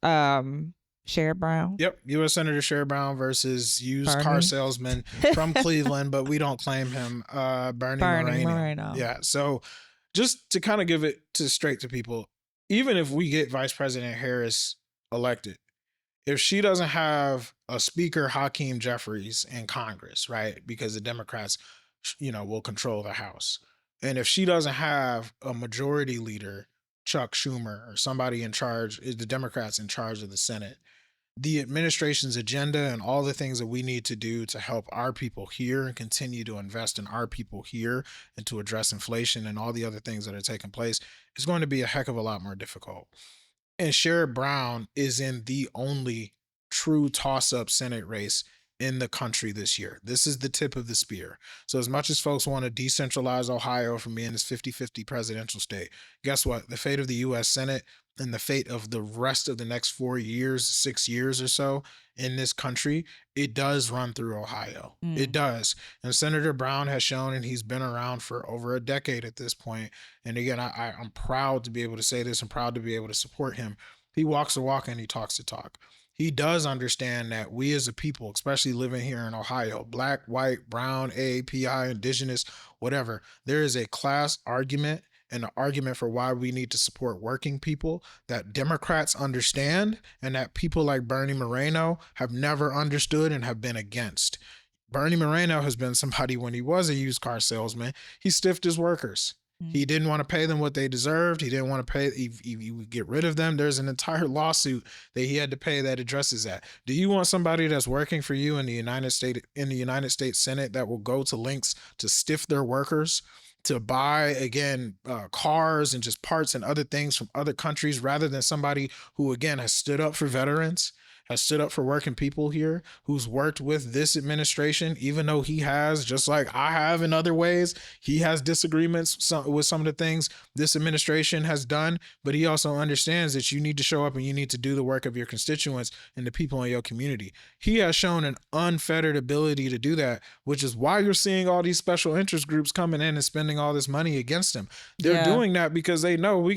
Sherrod Brown. Yep, U.S. Senator Sherrod Brown versus used car salesman from Cleveland, but we don't claim him. Bernie Moreno. Yeah, so just to kind of give it straight to people, even if we get Vice President Harris elected, if she doesn't have a Speaker Hakeem Jeffries in Congress, right, because the Democrats, will control the House, and if she doesn't have a majority leader, Chuck Schumer, or somebody in charge, the Democrats in charge of the Senate, the administration's agenda and all the things that we need to do to help our people here and continue to invest in our people here and to address inflation and all the other things that are taking place is going to be a heck of a lot more difficult. And Sherrod Brown is in the only true toss-up Senate race in the country this year. This is the tip of the spear. So as much as folks want to decentralize Ohio from being this 50-50 presidential state, guess what? The fate of the U.S. Senate and the fate of the rest of the next 4 years, 6 years or so in this country, it does run through Ohio. It does. And Senator Brown has shown, and he's been around for over a decade at this point. And again, I'm proud to be able to say this. I'm proud to be able to support him. He walks the walk and he talks the talk. He does understand that we as a people, especially living here in Ohio, black, white, brown, AAPI, indigenous, whatever, there is a class argument and an argument for why we need to support working people that Democrats understand and that people like Bernie Moreno have never understood and have been against. Bernie Moreno has been somebody, when he was a used car salesman, he stiffed his workers. He didn't want to pay them what they deserved. He didn't want to pay. He would get rid of them. There's an entire lawsuit that he had to pay that addresses that. Do you want somebody that's working for you in the United States Senate that will go to lengths to stiff their workers, to buy, again, cars and just parts and other things from other countries, rather than somebody who, again, has stood up for veterans, has stood up for working people here, who's worked with this administration, even though he has, just like I have in other ways, he has disagreements with some of the things this administration has done, but he also understands that you need to show up and you need to do the work of your constituents and the people in your community. He has shown an unfettered ability to do that, which is why you're seeing all these special interest groups coming in and spending all this money against him. They're doing that because they know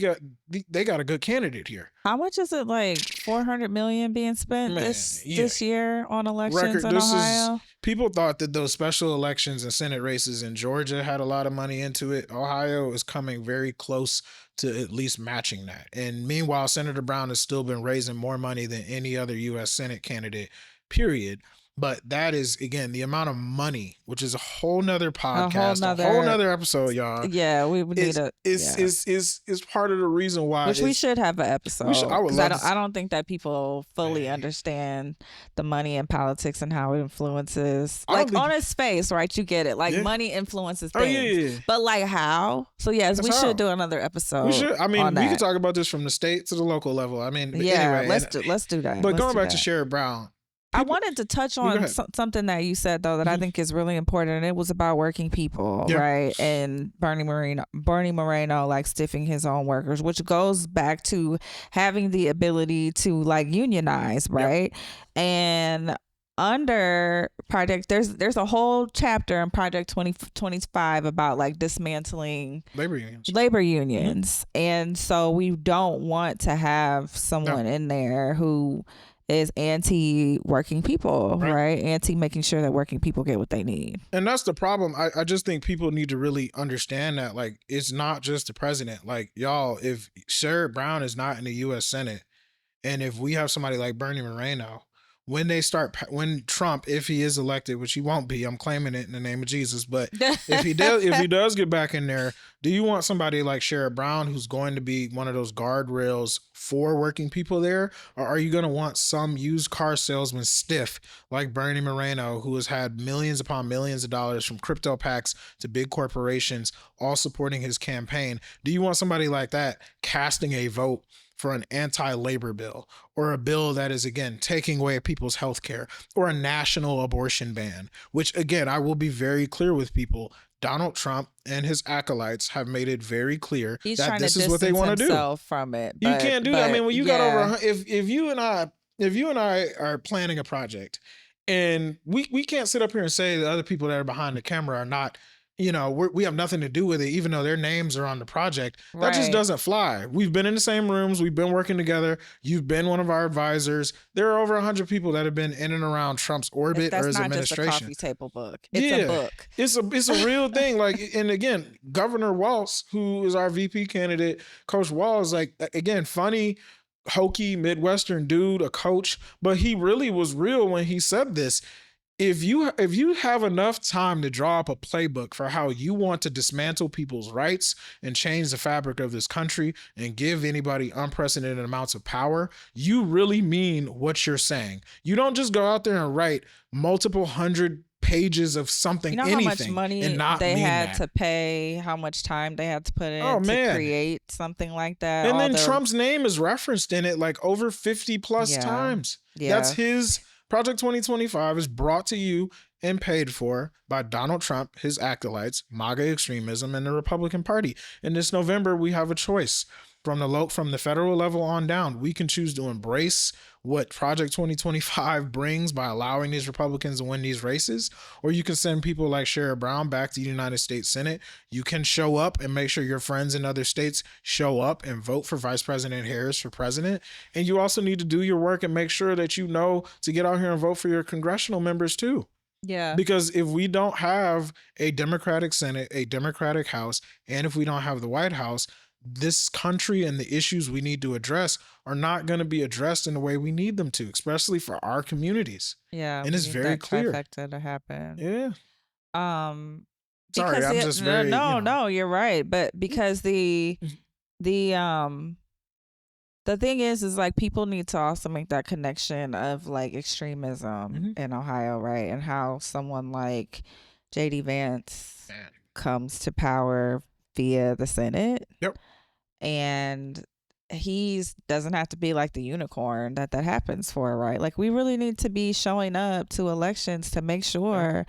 they got a good candidate here. How much is it, like $400 million being spent this year on elections in Ohio? People thought that those special elections and Senate races in Georgia had a lot of money into it. Ohio is coming very close to at least matching that. And meanwhile, Senator Brown has still been raising more money than any other U.S. Senate candidate, period. But that is, again, the amount of money, which is a whole nother podcast, a whole nother episode, y'all. Yeah, we would need is part of the reason why. Which we should have an episode. I don't think that people fully understand the money in politics and how it influences. Like, on its face, right? You get it. Like, money influences things. But like how? So yes, we should do another episode. We should. I mean, we could talk about this from the state to the local level. I mean, anyway, let's do that. But going back to Sherrod Brown. I wanted to touch on something that you said, though, that I think is really important. And it was about working people, right? And Bernie Moreno, like, stiffing his own workers, which goes back to having the ability to, like, unionize, right? And under Project, there's a whole chapter in Project 2025 about, like, dismantling labor unions. And so we don't want to have someone in there who is anti-working people, right? Anti-making sure that working people get what they need. And that's the problem. I just think people need to really understand that, like, it's not just the president. Like, y'all, if Sherrod Brown is not in the U.S. Senate, and if we have somebody like Bernie Moreno, when Trump, if he is elected, which he won't be, I'm claiming it in the name of Jesus, but if he does get back in there, do you want somebody like Sherrod Brown who's going to be one of those guardrails for working people there? Or are you going to want some used car salesman stiff like Bernie Moreno, who has had millions upon millions of dollars from crypto PACs to big corporations all supporting his campaign? Do you want somebody like that casting a vote for an anti-labor bill, or a bill that is, again, taking away people's health care, or a national abortion ban, which, again, I will be very clear with people, Donald Trump and his acolytes have made it very clear that this is what they want to do. From it, you can't do that. I mean, when you got over, if you and I are planning a project, and we can't sit up here and say that other people that are behind the camera are not, you know, we have nothing to do with it, even though their names are on the project. That just doesn't fly. We've been in the same rooms. We've been working together. You've been one of our advisors. There are over 100 people that have been in and around Trump's orbit or his administration. That's not just a coffee table book. It's a book. It's a real thing. Like, and again, Governor Walz, who is our VP candidate, Coach Walz, like, again, funny, hokey, Midwestern dude, a coach, but he really was real when he said this. If you have enough time to draw up a playbook for how you want to dismantle people's rights and change the fabric of this country and give anybody unprecedented amounts of power, you really mean what you're saying. You don't just go out there and write multiple hundred pages of something, anything, how much money they had to pay, how much time they had to put in to create something like that. And then Trump's name is referenced in it like over 50 plus times. Yeah. That's his Project 2025 is brought to you and paid for by Donald Trump, his acolytes, MAGA extremism, and the Republican Party. And this November, we have a choice. From the federal level on down, we can choose to embrace what Project 2025 brings by allowing these Republicans to win these races, or you can send people like Sherrod Brown back to the United States Senate. You can show up and make sure your friends in other states show up and vote for Vice President Harris for president. And you also need to do your work and make sure that you know to get out here and vote for your congressional members too. Yeah. Because if we don't have a Democratic Senate, a Democratic House, and if we don't have the White House, this country and the issues we need to address are not going to be addressed in the way we need them to, especially for our communities. Yeah. And it's very clear. Trifecta to happen. Yeah. Sorry, I'm just very... No, you're right. But because the thing is like people need to also make that connection of like extremism in Ohio, right? And how someone like J.D. Vance comes to power via the Senate. Yep. And he doesn't have to be like the unicorn that happens for, right? Like we really need to be showing up to elections to make sure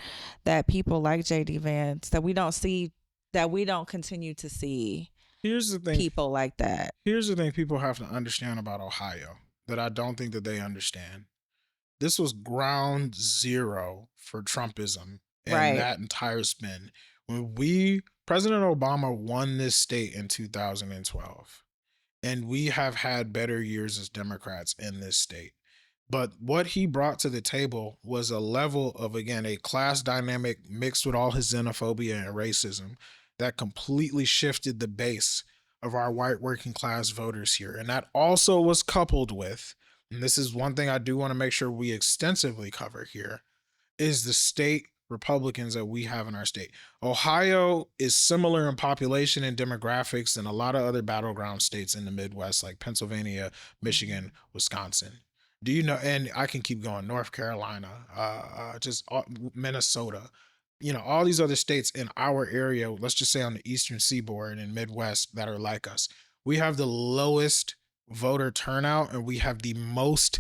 that people like J.D. Vance, that we don't continue to see. Here's the thing. People like that. Here's the thing people have to understand about Ohio that I don't think that they understand. This was ground zero for Trumpism and that entire spin. When President Obama won this state in 2012, and we have had better years as Democrats in this state. But what he brought to the table was a level of, again, a class dynamic mixed with all his xenophobia and racism that completely shifted the base of our white working class voters here. And that also was coupled with, and this is one thing I do want to make sure we extensively cover here, is the state Republicans that we have in our state. Ohio is similar in population and demographics than a lot of other battleground states in the Midwest, like Pennsylvania, Michigan, Wisconsin. Do you know, and I can keep going, North Carolina, Minnesota, all these other states in our area, let's just say on the Eastern Seaboard and Midwest that are like us. We have the lowest voter turnout and we have the most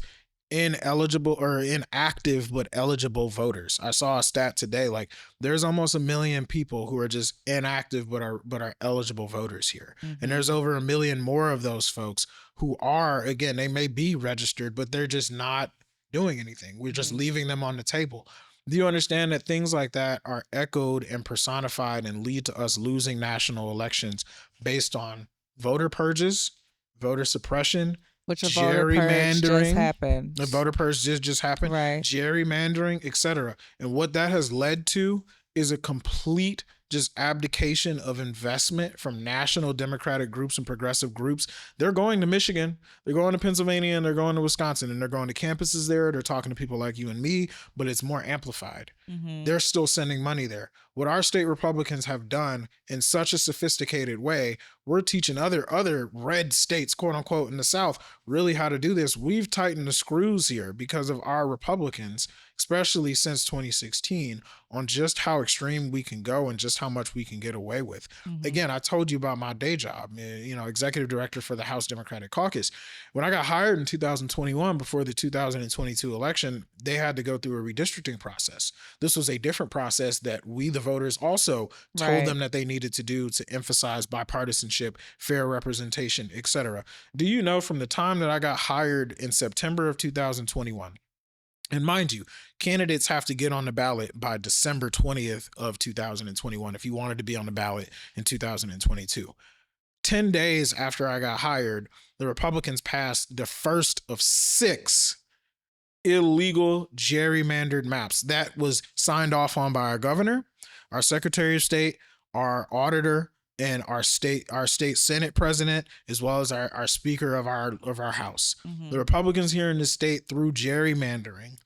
ineligible or inactive but eligible voters. I saw a stat today, like there's almost 1 million people who are just inactive but are eligible voters here. And there's over 1 million more of those folks who are, again, they may be registered, but they're just not doing anything. We're just leaving them on the table. Do you understand that things like that are echoed and personified and lead to us losing national elections based on voter purges, voter suppression, which gerrymandering just happened. The voter purge just happened. Right. Gerrymandering, etc. And what that has led to is a complete just abdication of investment from national Democratic groups and progressive groups. They're going to Michigan, they're going to Pennsylvania, and they're going to Wisconsin, and they're going to campuses there. They're talking to people like you and me, but it's more amplified. They're still sending money there. What our state Republicans have done in such a sophisticated way, we're teaching other red states, quote unquote, in the South, really how to do this. We've tightened the screws here because of our Republicans, especially since 2016, on just how extreme we can go and just how much we can get away with. Again, I told you about my day job, executive director for the House Democratic Caucus. When I got hired in 2021, before the 2022 election, they had to go through a redistricting process. This was a different process that we, the voters, also told them that they needed to do to emphasize bipartisanship, fair representation, etc. Do you know, from the time that I got hired in September of 2021, and mind you, candidates have to get on the ballot by December 20th of 2021 if you wanted to be on the ballot in 2022. 10 days after I got hired, the Republicans passed the first of 6 illegal gerrymandered maps that was signed off on by our governor, our Secretary of State, our auditor, and our state Senate president, as well as our Speaker of our House. The Republicans here in the state, through gerrymandering,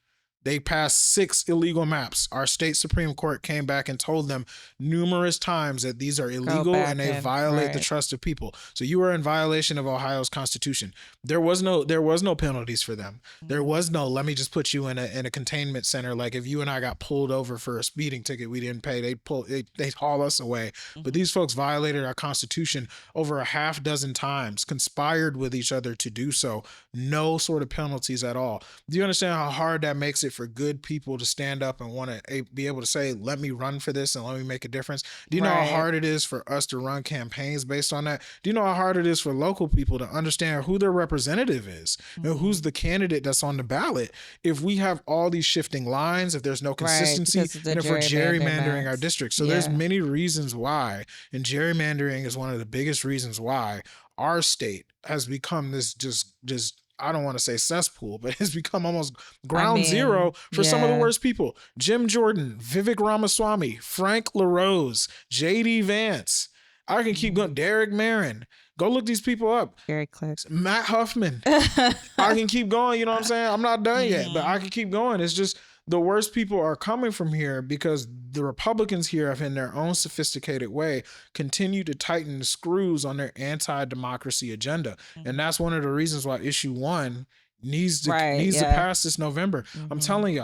They passed 6 illegal maps. Our state Supreme Court came back and told them numerous times that these are illegal and they violate the trust of people. So you are in violation of Ohio's Constitution. There was no penalties for them. There was no, let me just put you in a containment center. Like if you and I got pulled over for a speeding ticket we didn't pay, they haul us away. But these folks violated our Constitution over a half dozen times, conspired with each other to do so. No sort of penalties at all. Do you understand how hard that makes it for good people to stand up and want to be able to say, let me run for this and let me make a difference? Do you know how hard it is for us to run campaigns based on that? Do you know how hard it is for local people to understand who their representative is and who's the candidate that's on the ballot? If we have all these shifting lines, if there's no consistency, and if we're gerrymandering our districts. So there's many reasons why, and gerrymandering is one of the biggest reasons why our state has become this just I don't want to say cesspool, but it's become almost ground zero for some of the worst people. Jim Jordan, Vivek Ramaswamy, Frank LaRose, J.D. Vance. I can keep going. Derek Marin. Go look these people up. Gary Clark. Matt Huffman. I can keep going. You know what I'm saying? I'm not done yet, but I can keep going. It's just the worst people are coming from here because the Republicans here have, in their own sophisticated way, continue to tighten the screws on their anti-democracy agenda. And that's one of the reasons why issue 1 needs to pass this November. I'm telling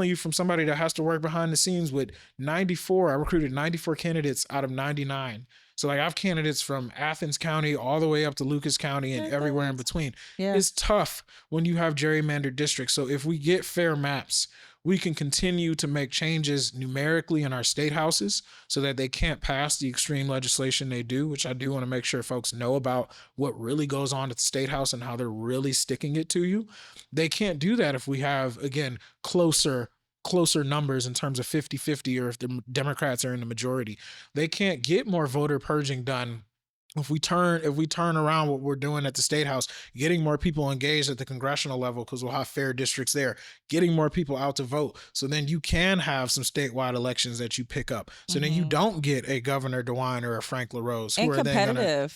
you from somebody that has to work behind the scenes with 94. I recruited 94 candidates out of 99. So like I have candidates from Athens County all the way up to Lucas County and everywhere in between. It's tough when you have gerrymandered districts. So if we get fair maps, we can continue to make changes numerically in our state houses so that they can't pass the extreme legislation they do, which I do want to make sure folks know about what really goes on at the state house and how they're really sticking it to you. They can't do that if we have, again, closer numbers in terms of 50-50 or if the Democrats are in the majority. They can't get more voter purging done if we turn around what we're doing at the state house, getting more people engaged at the congressional level because we'll have fair districts there, getting more people out to vote. So then you can have some statewide elections that you pick up. So then you don't get a Governor DeWine or a Frank LaRose who are then gonna,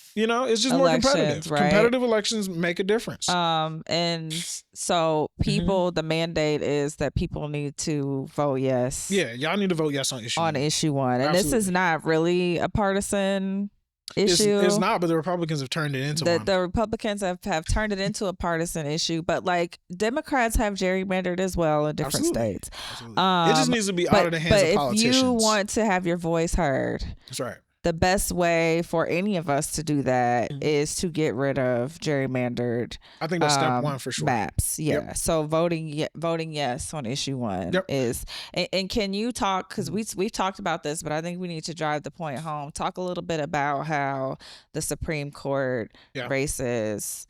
it's just more competitive. Right? Competitive elections make a difference. And so people, the mandate is that people need to vote yes. Yeah, y'all need to vote yes on issue 1. Issue 1. And Absolutely. This is not really a partisan issue. It's not, but the Republicans have turned it into one. The Republicans have turned it into a partisan issue, but like Democrats have gerrymandered as well in different states. Absolutely. It just needs to be out of the hands of politicians. If you want to have your voice heard, that's right. The best way for any of us to do that is to get rid of gerrymandered. I think that's step 1 for sure. Maps, So voting yes on issue 1 is. And can you talk, because we've talked about this, but I think we need to drive the point home. Talk a little bit about how the Supreme Court races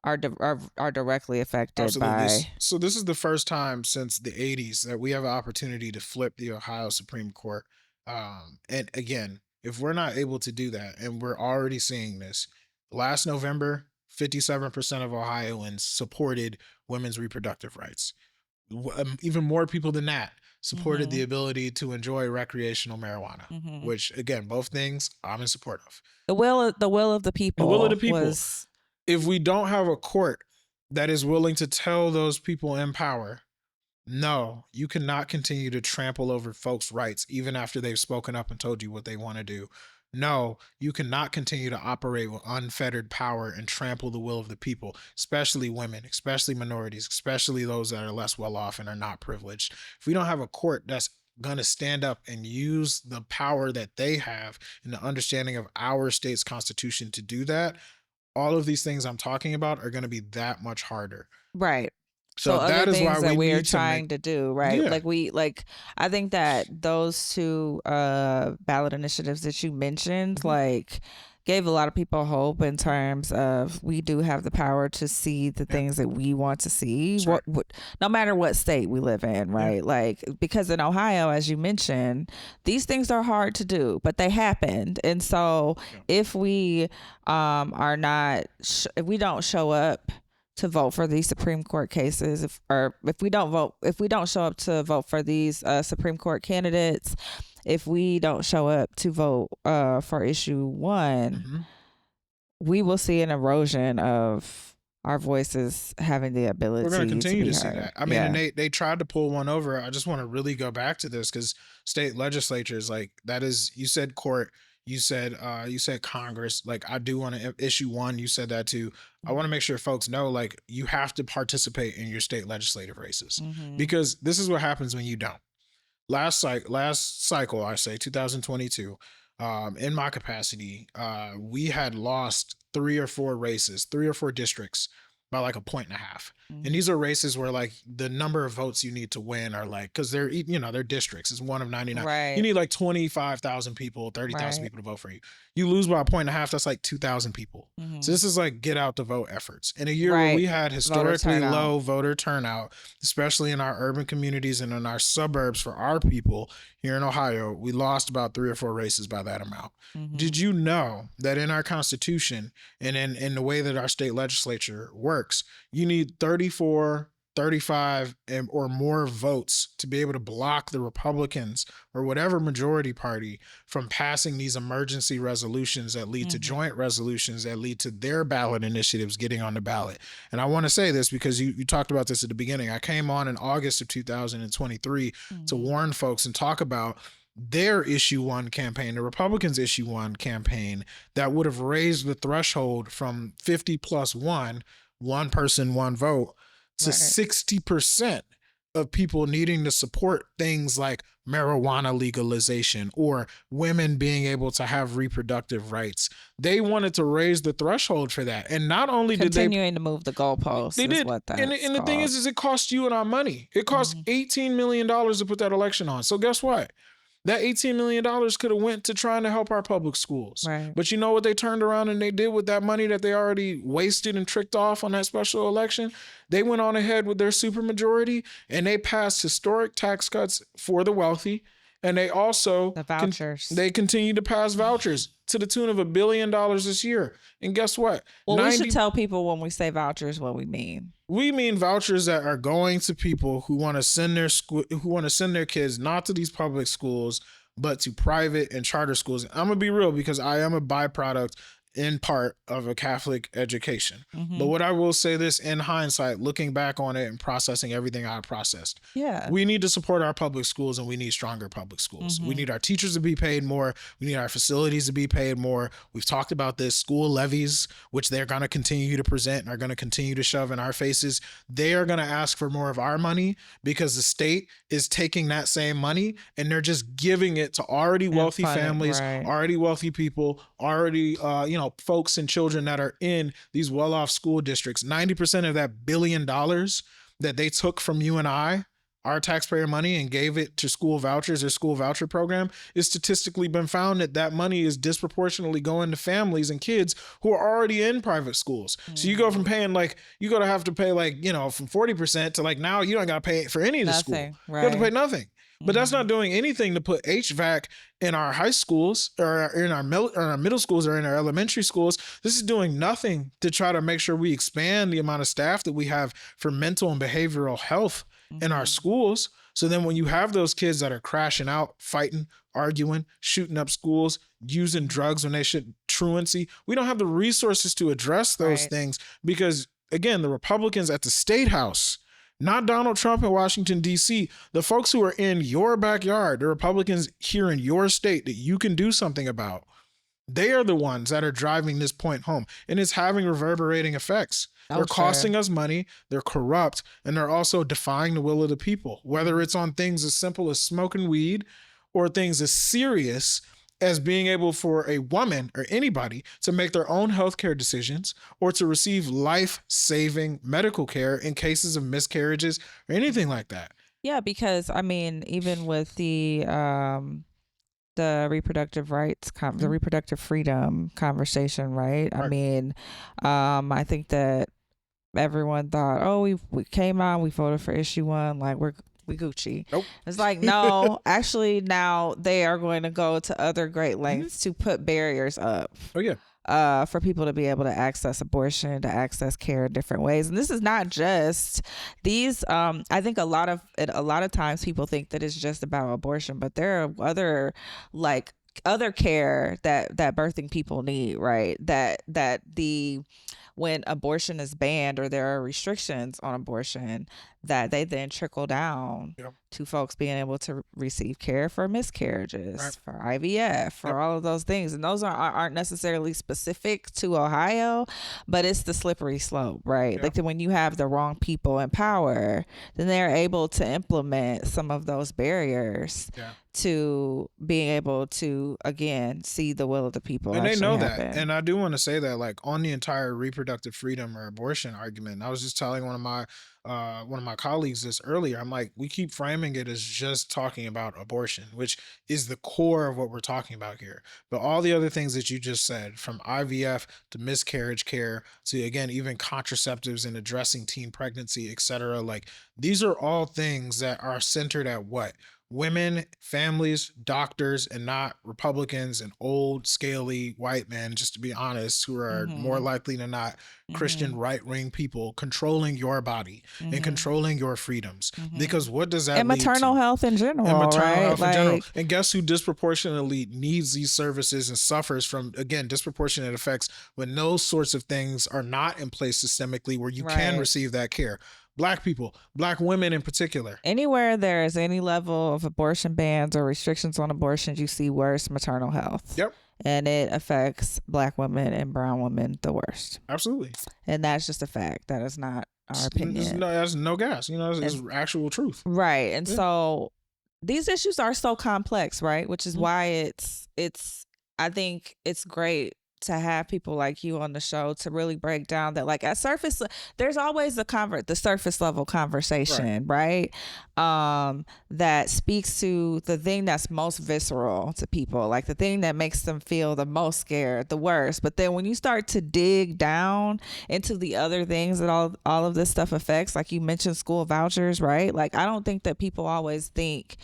are directly affected by. So this is the first time since the 80s that we have an opportunity to flip the Ohio Supreme Court. And again, if we're not able to do that, and we're already seeing this, last November, 57% of Ohioans supported women's reproductive rights. Even more people than that supported the ability to enjoy recreational marijuana, which, again, both things I'm in support of. The will of the people. The will of the people. If we don't have a court that is willing to tell those people in power, no, you cannot continue to trample over folks' rights even after they've spoken up and told you what they want to do. No, you cannot continue to operate with unfettered power and trample the will of the people, especially women, especially minorities, especially those that are less well off and are not privileged. If we don't have a court that's going to stand up and use the power that they have and the understanding of our state's constitution to do that, all of these things I'm talking about are going to be that much harder. Right. So that is why we are trying to do, right? Yeah. I think that those 2 ballot initiatives that you mentioned, gave a lot of people hope in terms of we do have the power to see the things that we want to see, no matter what state we live in, right? Because in Ohio, as you mentioned, these things are hard to do, but they happened. And so if we if we don't show up to vote for these Supreme Court cases, if we don't show up to vote for these Supreme Court candidates, if we don't show up to vote for issue 1, we will see an erosion of our voices having the ability we're going to continue to see heard. that. I mean, and they tried to pull one over. I just want to really go back to this because state legislatures, like that is, you said court, you said Congress. Like I do want to issue one. You said that too. I want to make sure folks know, like, you have to participate in your state legislative races because this is what happens when you don't. Last cycle, I say 2022. In my capacity, we had lost 3 or 4 races, 3 or 4 districts by like a point and a half. And these are races where like the number of votes you need to win are like, because they're, you know, they're districts. It's 1 of 99. Right. You need like 25,000 people, 30,000 people to vote for you. You lose by a point and a half, that's like 2,000 people. So this is like get out the vote efforts. In a year where we had historically low voter turnout, especially in our urban communities and in our suburbs for our people here in Ohio, we lost about 3 or 4 races by that amount. Did you know that in our Constitution and in the way that our state legislature works, you need 34, 35 or more votes to be able to block the Republicans or whatever majority party from passing these emergency resolutions that lead to joint resolutions that lead to their ballot initiatives getting on the ballot. And I want to say this because you talked about this at the beginning. I came on in August of 2023 to warn folks and talk about their issue 1 campaign, the Republicans issue 1 campaign that would have raised the threshold from 50 plus 1 person, 1 vote to 60% of people needing to support things like marijuana legalization or women being able to have reproductive rights. They wanted to raise the threshold for that. And not only continuing to move the goalposts. They did. And the thing is it cost you and I money. It cost $18 million to put that election on. So guess what? That $18 million could have went to trying to help our public schools. Right. But you know what they turned around and they did with that money that they already wasted and tricked off on that special election? They went on ahead with their supermajority and they passed historic tax cuts for the wealthy. And they also the vouchers. They continue to pass vouchers to the tune of $1 billion this year. And guess what? Well, we should tell people when we say vouchers what we mean. We mean vouchers that are going to people who want to send their kids not to these public schools, but to private and charter schools. I'm gonna be real because I am a byproduct in part of a Catholic education. But what I will say this in hindsight, looking back on it and processing everything I processed. We need to support our public schools and we need stronger public schools. We need our teachers to be paid more. We need our facilities to be paid more. We've talked about this school levies, which they're going to continue to present and are going to continue to shove in our faces. They are going to ask for more of our money because the state is taking that same money and they're just giving it to already wealthy families, already wealthy people, already, folks and children that are in these well-off school districts. 90% of that $1 billion that they took from you and I, our taxpayer money, and gave it to school vouchers or school voucher program, is statistically been found that money is disproportionately going to families and kids who are already in private schools. So you go from paying you're going to have to pay from 40% to now you don't got to pay for any of the school. You have to pay nothing. But that's not doing anything to put HVAC in our high schools or in our middle schools or in our elementary schools. This is doing nothing to try to make sure we expand the amount of staff that we have for mental and behavioral health in our schools. So then when you have those kids that are crashing out, fighting, arguing, shooting up schools, using drugs when they should, truancy, we don't have the resources to address those things because, again, the Republicans at the Statehouse, not Donald Trump in Washington, D.C., the folks who are in your backyard, the Republicans here in your state that you can do something about, they are the ones that are driving this point home. And it's having reverberating effects. They're costing us money, they're corrupt, and they're also defying the will of the people, whether it's on things as simple as smoking weed or things as serious as being able for a woman or anybody to make their own healthcare decisions or to receive life-saving medical care in cases of miscarriages or anything like that. Yeah, because I mean, even with the reproductive rights, the reproductive freedom conversation, right? I mean, I think that everyone thought, oh, we came out, we voted for issue 1, we Gucci. Nope. It's no, actually now they are going to go to other great lengths to put barriers up. Oh yeah. For people to be able to access abortion, to access care in different ways. And this is not just these. I think a lot of times people think that it's just about abortion, but there are other care that birthing people need, right? That the when abortion is banned or there are restrictions on abortion, that they then trickle down to folks being able to receive care for miscarriages, for IVF, for all of those things. And those aren't necessarily specific to Ohio, but it's the slippery slope, right? Like when you have the wrong people in power, then they're able to implement some of those barriers to being able to, again, see the will of the people. And they know happen. that. And I do want to say that, like, on the entire reproductive freedom or abortion argument, I was just telling one of my colleagues this earlier. I'm like, we keep framing it as just talking about abortion, which is the core of what we're talking about here. But all the other things that you just said, from IVF to miscarriage care to, again, even contraceptives and addressing teen pregnancy, etc., like, these are all things that are centered at what? Women, families, doctors, and not Republicans and old, scaly white men, just to be honest, who are more likely than not Christian right-wing people controlling your body and controlling your freedoms. Because what does that and lead maternal to? health in general, And maternal right? health in general. And guess who disproportionately needs these services and suffers from, again, disproportionate effects when those sorts of things are not in place systemically where you can receive that care? Black people, Black women in particular. Anywhere there is any level of abortion bans or restrictions on abortions, you see worse maternal health. Yep. And it affects Black women and brown women the worst. Absolutely. And that's just a fact. That is not our opinion. That's no gas. It's actual truth. Right. And so these issues are so complex, right? Which is why I think it's great to have people like you on the show to really break down that, like, at surface, there's always the surface level conversation, right? That speaks to the thing that's most visceral to people, like the thing that makes them feel the most scared, the worst. But then when you start to dig down into the other things that all of this stuff affects, like you mentioned school vouchers, right? Like, I don't think that people always think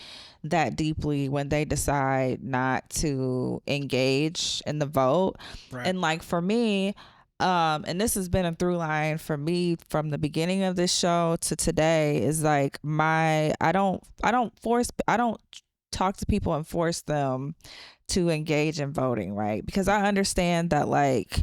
that deeply when they decide not to engage in the vote. And like, for me, and this has been a through line for me from the beginning of this show to today, is like I don't talk to people and force them to engage in voting, right? Because I understand that, like,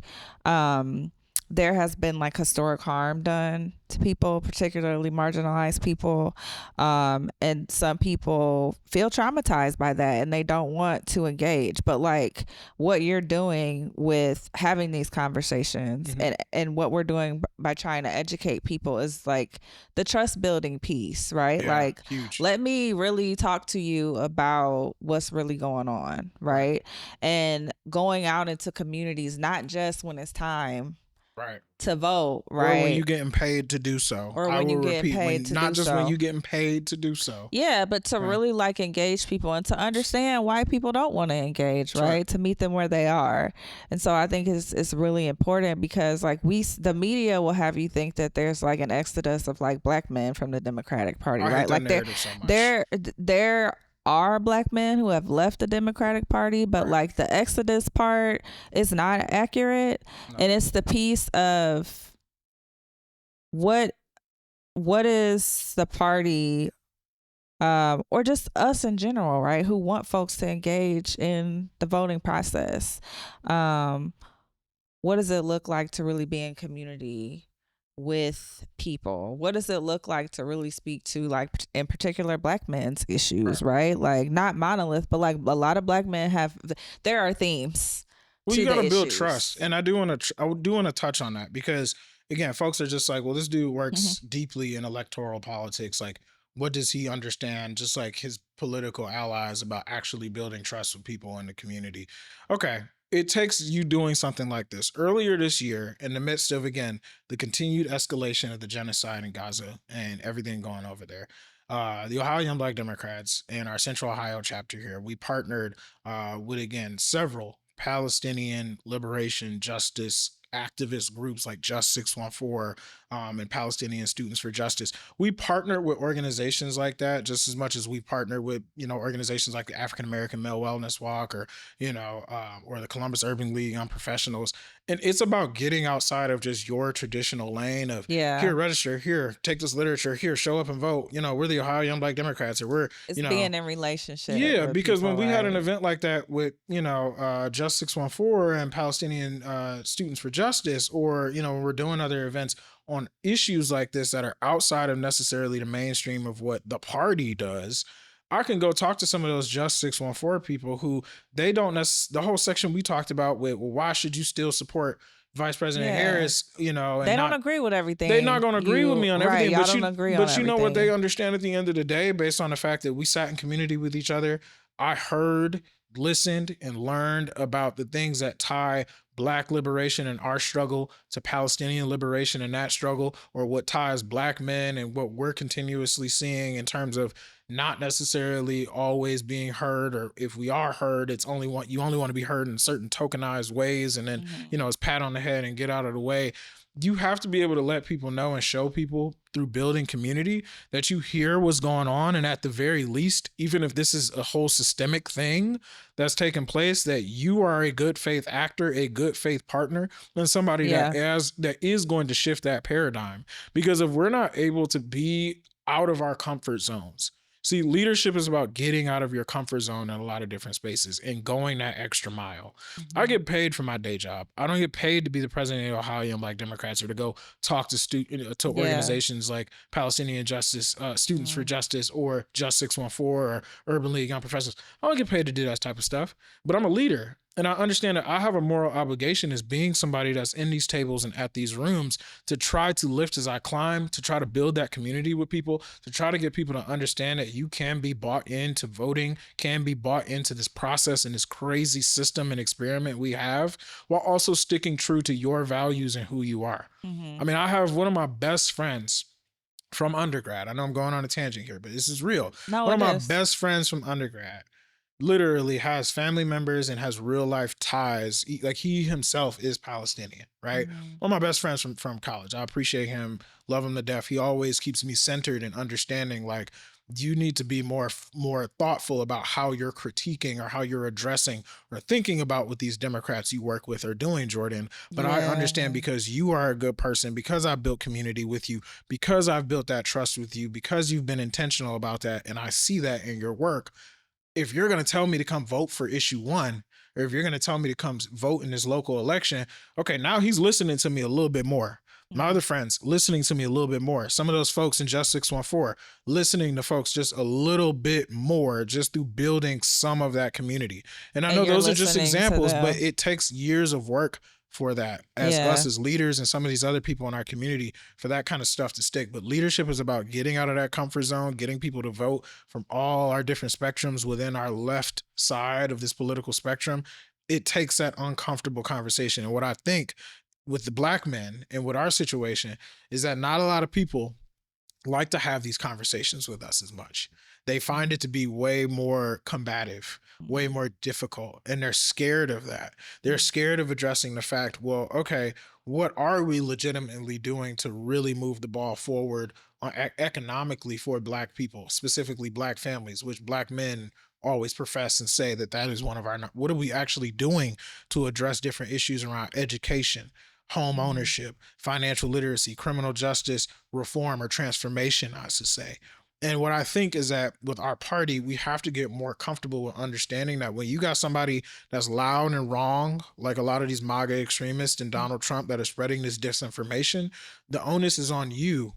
there has been like historic harm done to people, particularly marginalized people. And some people feel traumatized by that and they don't want to engage. But like, what you're doing with having these conversations and what we're doing by trying to educate people is like the trust building piece, right? Yeah, like, huge. Let me really talk to you about what's really going on, right? And going out into communities, not just when it's time to vote, right? Or when you're getting paid to do so. Or when you're getting paid to do so. Not just when you're getting paid to do so. Yeah, but to really like engage people and to understand why people don't want to engage, right? To meet them where they are. And so I think it's really important because like the media will have you think that there's like an exodus of like Black men from the Democratic Party, right? Like there are Black men who have left the Democratic Party, but like the exodus part is not accurate. And it's the piece of what is the party, or just us in general, right, who want folks to engage in the voting process. What does it look like to really be in community with people? What does it look like to really speak to, like, in particular, Black men's issues, right? Like, not monolith, but like a lot of Black men there are themes. Well, you gotta build trust, and I do want to touch on that because, again, folks are just like, well, this dude works deeply in electoral politics. Like, what does he understand, just like his political allies, about actually building trust with people in the community? Okay. It takes you doing something like this. Earlier this year, in the midst of, again, the continued escalation of the genocide in Gaza and everything going over there, the Ohio Young Black Democrats and our Central Ohio chapter here, we partnered with, again, several Palestinian liberation justice activist groups like Just 614 and Palestinian Students for Justice. We partner with organizations like that just as much as we partner with, organizations like the African American Male Wellness Walk or, or the Columbus Urban League on Professionals. And it's about getting outside of just your traditional lane of here, register, here, take this literature, here, show up and vote. We're the Ohio Young Black Democrats, or we're, it's being in relationship. Yeah, because people, when we had an event like that with, Just 614 and Palestinian Students for Justice, or, when we're doing other events on issues like this that are outside of necessarily the mainstream of what the party does, I can go talk to some of those Just 614 people who they don't the whole section we talked about with, well, why should you still support Vice President Harris, and they don't agree with everything. They're not going to agree with me on everything. Y'all don't agree but you know what they understand at the end of the day, based on the fact that we sat in community with each other. I heard, listened, and learned about the things that tie Black liberation and our struggle to Palestinian liberation and that struggle, or what ties Black men and what we're continuously seeing in terms of not necessarily always being heard, or if we are heard, you only want to be heard in certain tokenized ways, and then it's pat on the head and get out of the way. You have to be able to let people know and show people through building community that you hear what's going on, and at the very least, even if this is a whole systemic thing that's taking place, that you are a good faith actor, a good faith partner, and somebody that is going to shift that paradigm. Because if we're not able to be out of our comfort zones, see, leadership is about getting out of your comfort zone in a lot of different spaces and going that extra mile. I get paid for my day job. I don't get paid to be the president of the Ohio Young Black Democrats, or to go talk to organizations like Palestinian Justice, Students for Justice, or Just 614, or Urban League Young Professionals. I don't get paid to do that type of stuff, but I'm a leader. And I understand that I have a moral obligation as being somebody that's in these tables and at these rooms to try to lift as I climb, to try to build that community with people, to try to get people to understand that you can be bought into voting, can be bought into this process and this crazy system and experiment we have, while also sticking true to your values and who you are. I mean, I have one of my best friends from undergrad. I know I'm going on a tangent here, but this is real. One of my best friends from undergrad literally has family members and has real life ties. Like, he himself is Palestinian, right? One of my best friends from college. I appreciate him, love him to death. He always keeps me centered and understanding, like, you need to be more thoughtful about how you're critiquing or how you're addressing or thinking about what these Democrats you work with are doing, Jordan. But I understand, because you are a good person, because I've built community with you, because I've built that trust with you, because you've been intentional about that, and I see that in your work. If you're going to tell me to come vote for issue 1, or if you're going to tell me to come vote in this local election, okay, now he's listening to me a little bit more. My other friends listening to me a little bit more. Some of those folks in Just 614 listening to folks just a little bit more, just through building some of that community. And I know those are just examples, but it takes years of work for that, as us as leaders and some of these other people in our community, for that kind of stuff to stick. But leadership is about getting out of that comfort zone, getting people to vote from all our different spectrums within our left side of this political spectrum. It takes that uncomfortable conversation. And what I think with the Black men and with our situation is that not a lot of people like to have these conversations with us as much. They find it to be way more combative, way more difficult, and they're scared of that. They're scared of addressing the fact, well, okay, what are we legitimately doing to really move the ball forward economically for Black people, specifically Black families, which Black men always profess and say that is one of our, what are we actually doing to address different issues around education, home ownership, financial literacy, criminal justice reform or transformation, I should say. And what I think is that with our party, we have to get more comfortable with understanding that when you got somebody that's loud and wrong, like a lot of these MAGA extremists and Donald Trump that are spreading this disinformation, the onus is on you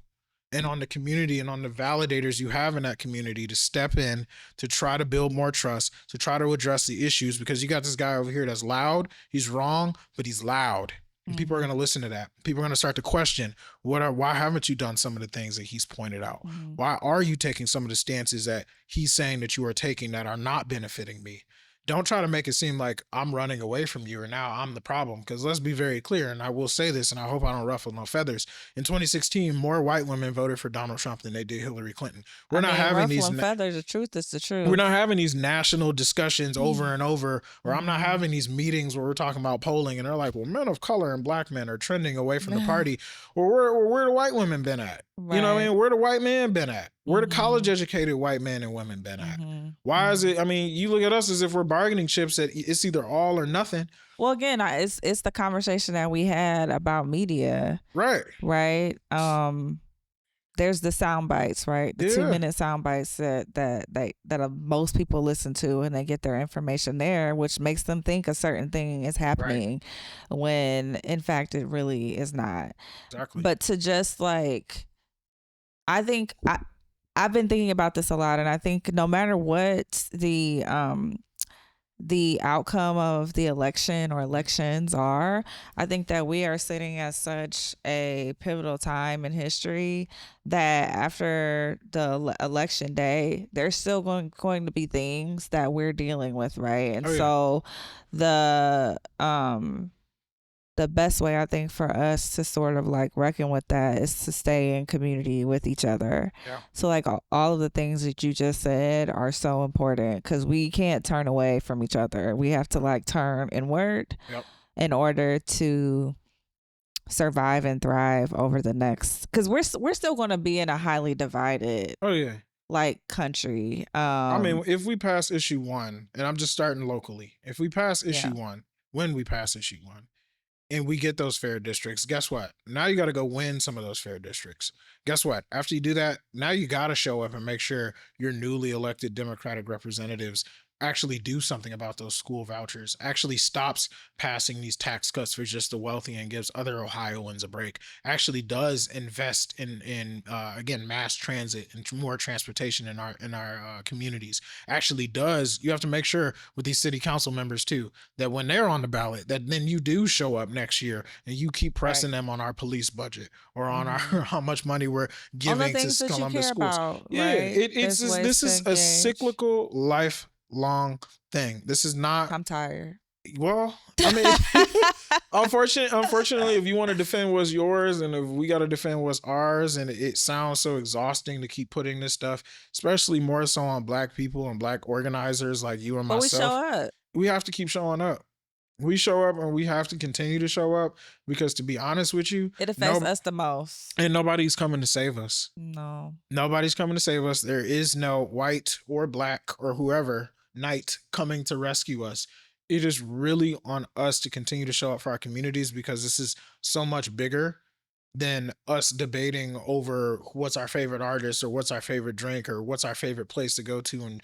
and on the community and on the validators you have in that community to step in, to try to build more trust, to try to address the issues, because you got this guy over here that's loud, he's wrong, but he's loud. And people are going to listen to that. People are going to start to question, why haven't you done some of the things that he's pointed out? Why are you taking some of the stances that he's saying that you are taking that are not benefiting me? Don't try to make it seem like I'm running away from you or now I'm the problem. Because let's be very clear, and I will say this, and I hope I don't ruffle no feathers. In 2016, more white women voted for Donald Trump than they did Hillary Clinton. We're not having these feathers. The truth is the truth. We're not having these national discussions over and over, or I'm not having these meetings where we're talking about polling and they're like, well, men of color and Black men are trending away from the party. Well, where the white women been at? You know what I mean? Where the white man been at? Where the college Mm-hmm. educated white men and women been at? Mm-hmm. Why is Mm-hmm. it? I mean, you look at us as if we're bargaining chips that it's either all or nothing. Well, again, it's the conversation that we had about media, Right? right? There's the sound bites, right? The Yeah. 2-minute sound bites that most people listen to, and they get their information there, which makes them think a certain thing is happening, when in fact it really is not. Exactly. But to just like, I think I've been thinking about this a lot, and I think no matter what the outcome of the election or elections are, I think that we are sitting at such a pivotal time in history that after the election day, there's still going to be things that we're dealing with, right? And so the best way I think for us to sort of like reckon with that is to stay in community with each other. Yeah. So like all of the things that you just said are so important, because we can't turn away from each other. We have to like turn inward in order to survive and thrive over the next, because we're still going to be in a highly divided like country. I mean, if we pass issue 1, and I'm just starting locally, if we pass issue 1, when we pass issue 1, and we get those fair districts, guess what? Now you got to go win some of those fair districts. Guess what? After you do that, now you got to show up and make sure your newly elected Democratic representatives actually do something about those school vouchers, actually stops passing these tax cuts for just the wealthy and gives other Ohioans a break, actually does invest in again, mass transit and more transportation in our communities, actually does. You have to make sure with these city council members too, that when they're on the ballot, that then you do show up next year and you keep pressing them on our police budget or on our how much money we're giving to Columbus schools. About, yeah, right? this is a cyclical life long thing. This is not. I'm tired. Well, I mean, unfortunately, if you want to defend what's yours, and if we got to defend what's ours, and it sounds so exhausting to keep putting this stuff, especially more so on Black people and Black organizers like you and myself. But we show up. We have to keep showing up. We show up, and we have to continue to show up, because to be honest with you, it affects us the most. And nobody's coming to save us. No. Nobody's coming to save us. There is no white or Black or whoever knight coming to rescue us. It is really on us to continue to show up for our communities, because this is so much bigger than us debating over what's our favorite artist or what's our favorite drink or what's our favorite place to go to in,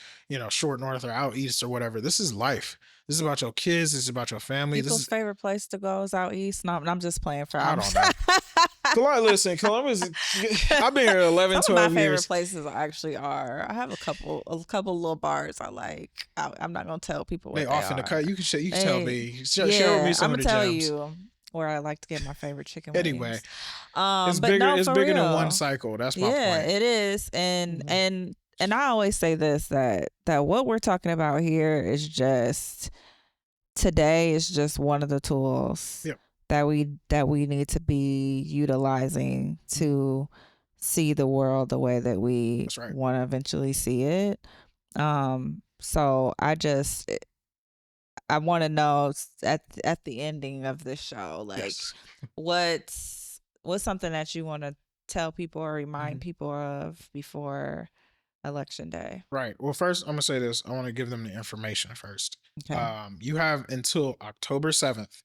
short north or out east or whatever. This is life. This is about your kids. This is about your family. People's favorite place to go is out east. No, I'm just playing for. I don't know. Listen, Columbus. I've been here 11, 12 years. My favorite places actually are. I have a couple little bars I like. I'm not gonna tell people what they off are. In the cut. You can tell me. Share with me some of the gems. I'm gonna tell you where I like to get my favorite chicken wings. Anyway, it's bigger. It's bigger than one cycle. That's my point. Yeah, it is. And I always say this, that what we're talking about here is just today is just one of the tools that we need to be utilizing to see the world the way that we want to eventually see it. So I want to know at the ending of this show, like what's something that you want to tell people or remind people of before election day. Right. Well, first I'm gonna say this. I want to give them the information first. Okay. You have until October 7th.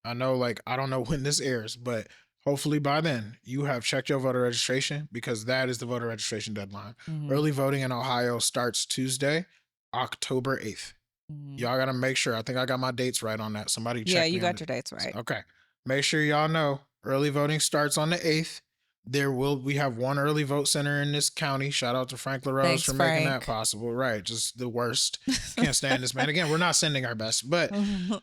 I know, like, I don't know when this airs, but hopefully by then you have checked your voter registration, because that is the voter registration deadline. Early voting in Ohio starts Tuesday, October 8th. Y'all gotta make sure. I think I got my dates right on that. Somebody check. Yeah, you got your dates right. Okay. Make sure y'all know early voting starts on the 8th. We have one early vote center in this county. Shout out to Frank LaRose for making that possible. Right. Just the worst. Can't stand this man. Again, we're not sending our best, but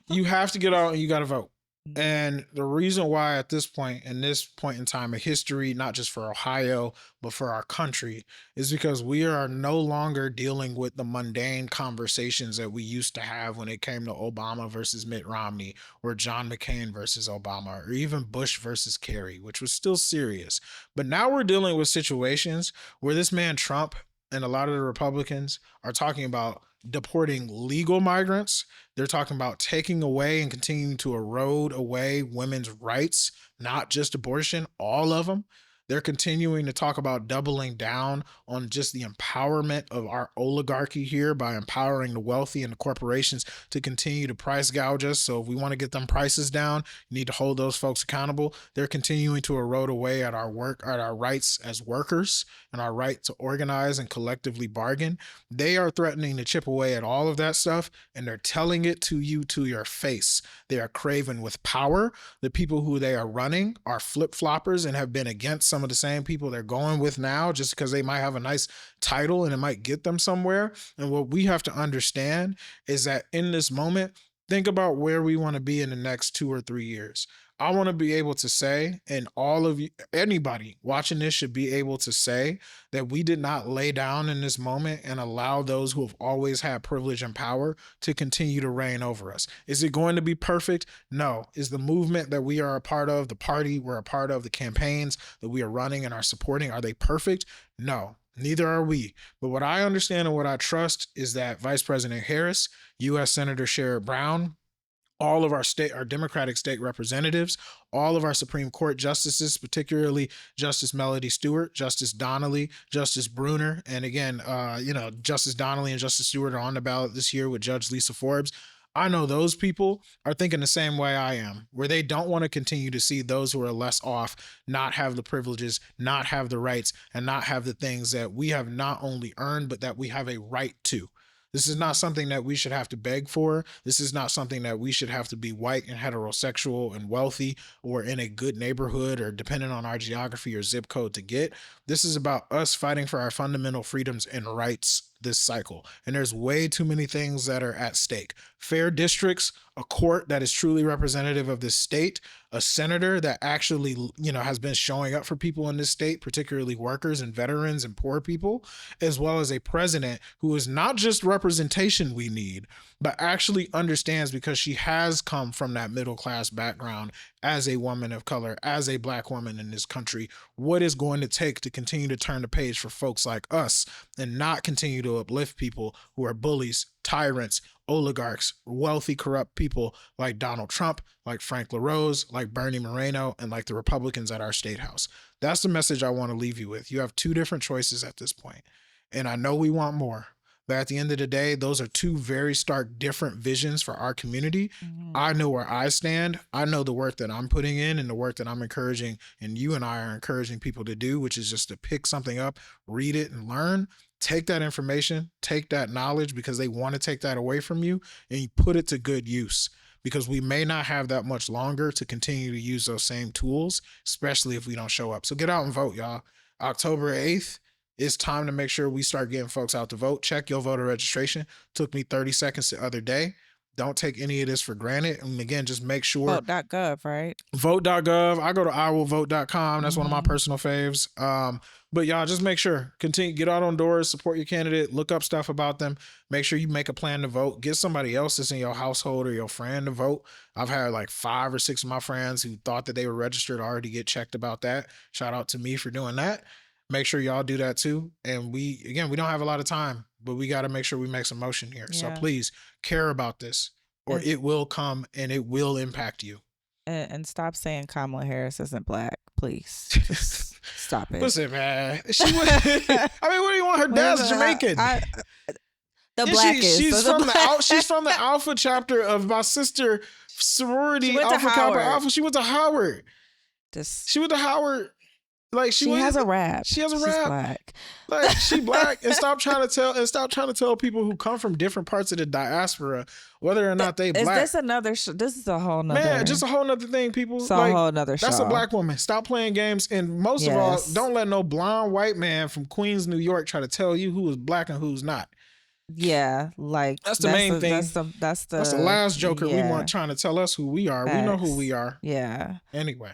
you have to get out and you got to vote. And the reason why at this point in time of history, not just for Ohio, but for our country, is because we are no longer dealing with the mundane conversations that we used to have when it came to Obama versus Mitt Romney, or John McCain versus Obama, or even Bush versus Kerry, which was still serious. But now we're dealing with situations where this man Trump and a lot of the Republicans are talking about deporting legal migrants. They're talking about taking away and continuing to erode away women's rights, not just abortion, all of them. They're continuing to talk about doubling down on just the empowerment of our oligarchy here by empowering the wealthy and the corporations to continue to price gouge us. So if we want to get them prices down, you need to hold those folks accountable. They're continuing to erode away at our rights as workers and our right to organize and collectively bargain. They are threatening to chip away at all of that stuff, and they're telling it to you to your face. They are craven with power. The people who they are running are flip-floppers and have been against some of the same people they're going with now just because they might have a nice title and it might get them somewhere. And what we have to understand is that in this moment, think about where we want to be in the next 2 or 3 years. I want to be able to say, and all of you, anybody watching this should be able to say that we did not lay down in this moment and allow those who have always had privilege and power to continue to reign over us. Is it going to be perfect? No. Is the movement that we are a part of, the party we're a part of, the campaigns that we are running and are supporting, are they perfect? No. Neither are we. But what I understand and what I trust is that Vice President Harris, U.S. Senator Sherrod Brown, all of our Democratic state representatives, all of our Supreme Court justices, particularly Justice Melody Stewart, Justice Donnelly, Justice Bruner, and again, Justice Donnelly and Justice Stewart are on the ballot this year with Judge Lisa Forbes. I know those people are thinking the same way I am, where they don't want to continue to see those who are less off not have the privileges, not have the rights, and not have the things that we have not only earned, but that we have a right to. This is not something that we should have to beg for. This is not something that we should have to be white and heterosexual and wealthy or in a good neighborhood or dependent on our geography or zip code to get. This is about us fighting for our fundamental freedoms and rights this cycle. And there's way too many things that are at stake. Fair districts, a court that is truly representative of this state, a senator that actually, has been showing up for people in this state, particularly workers and veterans and poor people, as well as a president who is not just representation we need, but actually understands, because she has come from that middle class background as a woman of color, as a Black woman in this country, what is going to take to continue to turn the page for folks like us and not continue to uplift people who are bullies, tyrants, oligarchs, wealthy, corrupt people like Donald Trump, like Frank LaRose, like Bernie Moreno, and like the Republicans at our Statehouse. That's the message I want to leave you with. You have two different choices at this point, and I know we want more. But at the end of the day, those are two very stark different visions for our community. Mm-hmm. I know where I stand. I know the work that I'm putting in and the work that I'm encouraging, and you and I are encouraging people to do, which is just to pick something up, read it, and learn. Take that information, take that knowledge, because they want to take that away from you, and you put it to good use, because we may not have that much longer to continue to use those same tools, especially if we don't show up. So get out and vote, y'all. October 8th. It's time to make sure we start getting folks out to vote. Check your voter registration. Took me 30 seconds the other day. Don't take any of this for granted. And again, just make sure. Vote.gov, right? Vote.gov. I go to iwillvote.com. That's one of my personal faves. But y'all just make sure, continue, get out on doors, support your candidate, look up stuff about them. Make sure you make a plan to vote. Get somebody else that's in your household or your friend to vote. I've had like 5 or 6 of my friends who thought that they were registered already get checked about that. Shout out to me for doing that. Make sure y'all do that too. And we don't have a lot of time, but we got to make sure we make some motion here. Yeah. So please care about this, or it will come and it will impact you. And stop saying Kamala Harris isn't Black, please. Just stop it. Listen, man. What do you want? Her dad's Jamaican. The Blackest. She's from the Alpha chapter of my sister sorority, Alpha Kappa Alpha. She went to Howard. She went to Howard. Like she has a rap. She has a rap. She's Black. Like she Black, and stop trying to tell people who come from different parts of the diaspora whether or not they Black. Is this another? This is a whole nother. Man, just a whole nother thing. People, it's a whole nother show. That's a Black woman. Stop playing games, and most of all, don't let no blonde white man from Queens, New York, try to tell you who is Black and who's not. Yeah, like that's the main thing. That's the last joker we want trying to tell us who we are. Facts. We know who we are. Yeah. Anyway,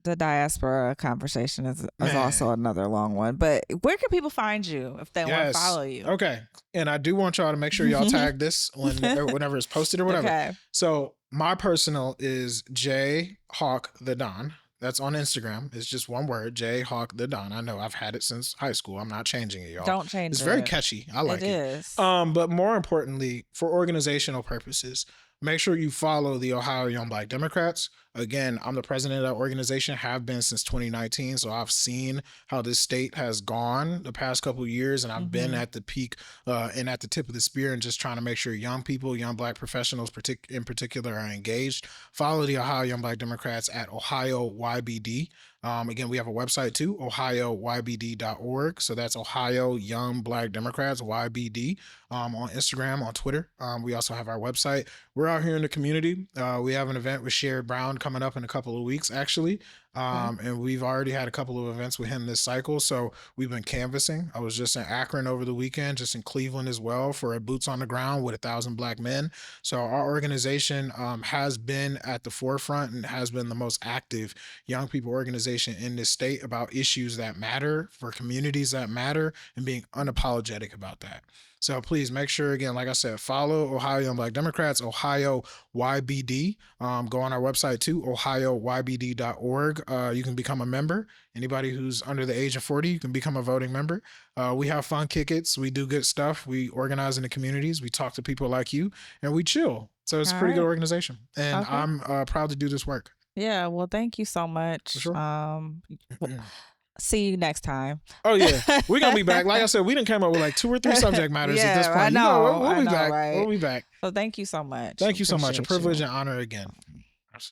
the diaspora conversation is also another long one. But where can people find you if they want to follow you? Okay. And I do want y'all to make sure y'all tag this whenever it's posted or whatever. Okay. So my personal is J Hawk the Don. That's on Instagram. It's just one word, J Hawk the Don. I know I've had it since high school. I'm not changing it, y'all. Don't change it. It's very catchy. I like it. It is. But more importantly, for organizational purposes, make sure you follow the Ohio Young Black Democrats. Again, I'm the president of that organization, have been since 2019. So I've seen how this state has gone the past couple of years, and I've been at the peak and at the tip of the spear, and just trying to make sure young people, young black professionals in particular, are engaged. Follow the Ohio Young Black Democrats at Ohio YBD. Again, we have a website too, ohioybd.org. So that's Ohio Young Black Democrats, YBD, on Instagram, on Twitter. We also have our website. We're out here in the community. We have an event with Sherrod Brown coming up in a couple of weeks, actually. And we've already had a couple of events with him this cycle. So we've been canvassing. I was just in Akron over the weekend, just in Cleveland as well, for a boots on the ground with 1,000 black men. So our organization has been at the forefront and has been the most active young people organization in this state about issues that matter, for communities that matter, and being unapologetic about that. So please make sure, again, like I said, follow Ohio Young Black Democrats, Ohio YBD. Go on our website too, ohioybd.org. You can become a member. Anybody who's under the age of 40, you can become a voting member. We have fun kick-its. We do good stuff. We organize in the communities. We talk to people like you, and we chill. So it's a pretty good organization. And I'm proud to do this work. Yeah, well, thank you so much. Sure. See you next time. Oh yeah, we're gonna be back. Like I said, we done came up with like 2 or 3 subject matters at this point. I know, we'll be back. Right? We'll be back. So thank you so much. Thank you so much. A privilege and honor again.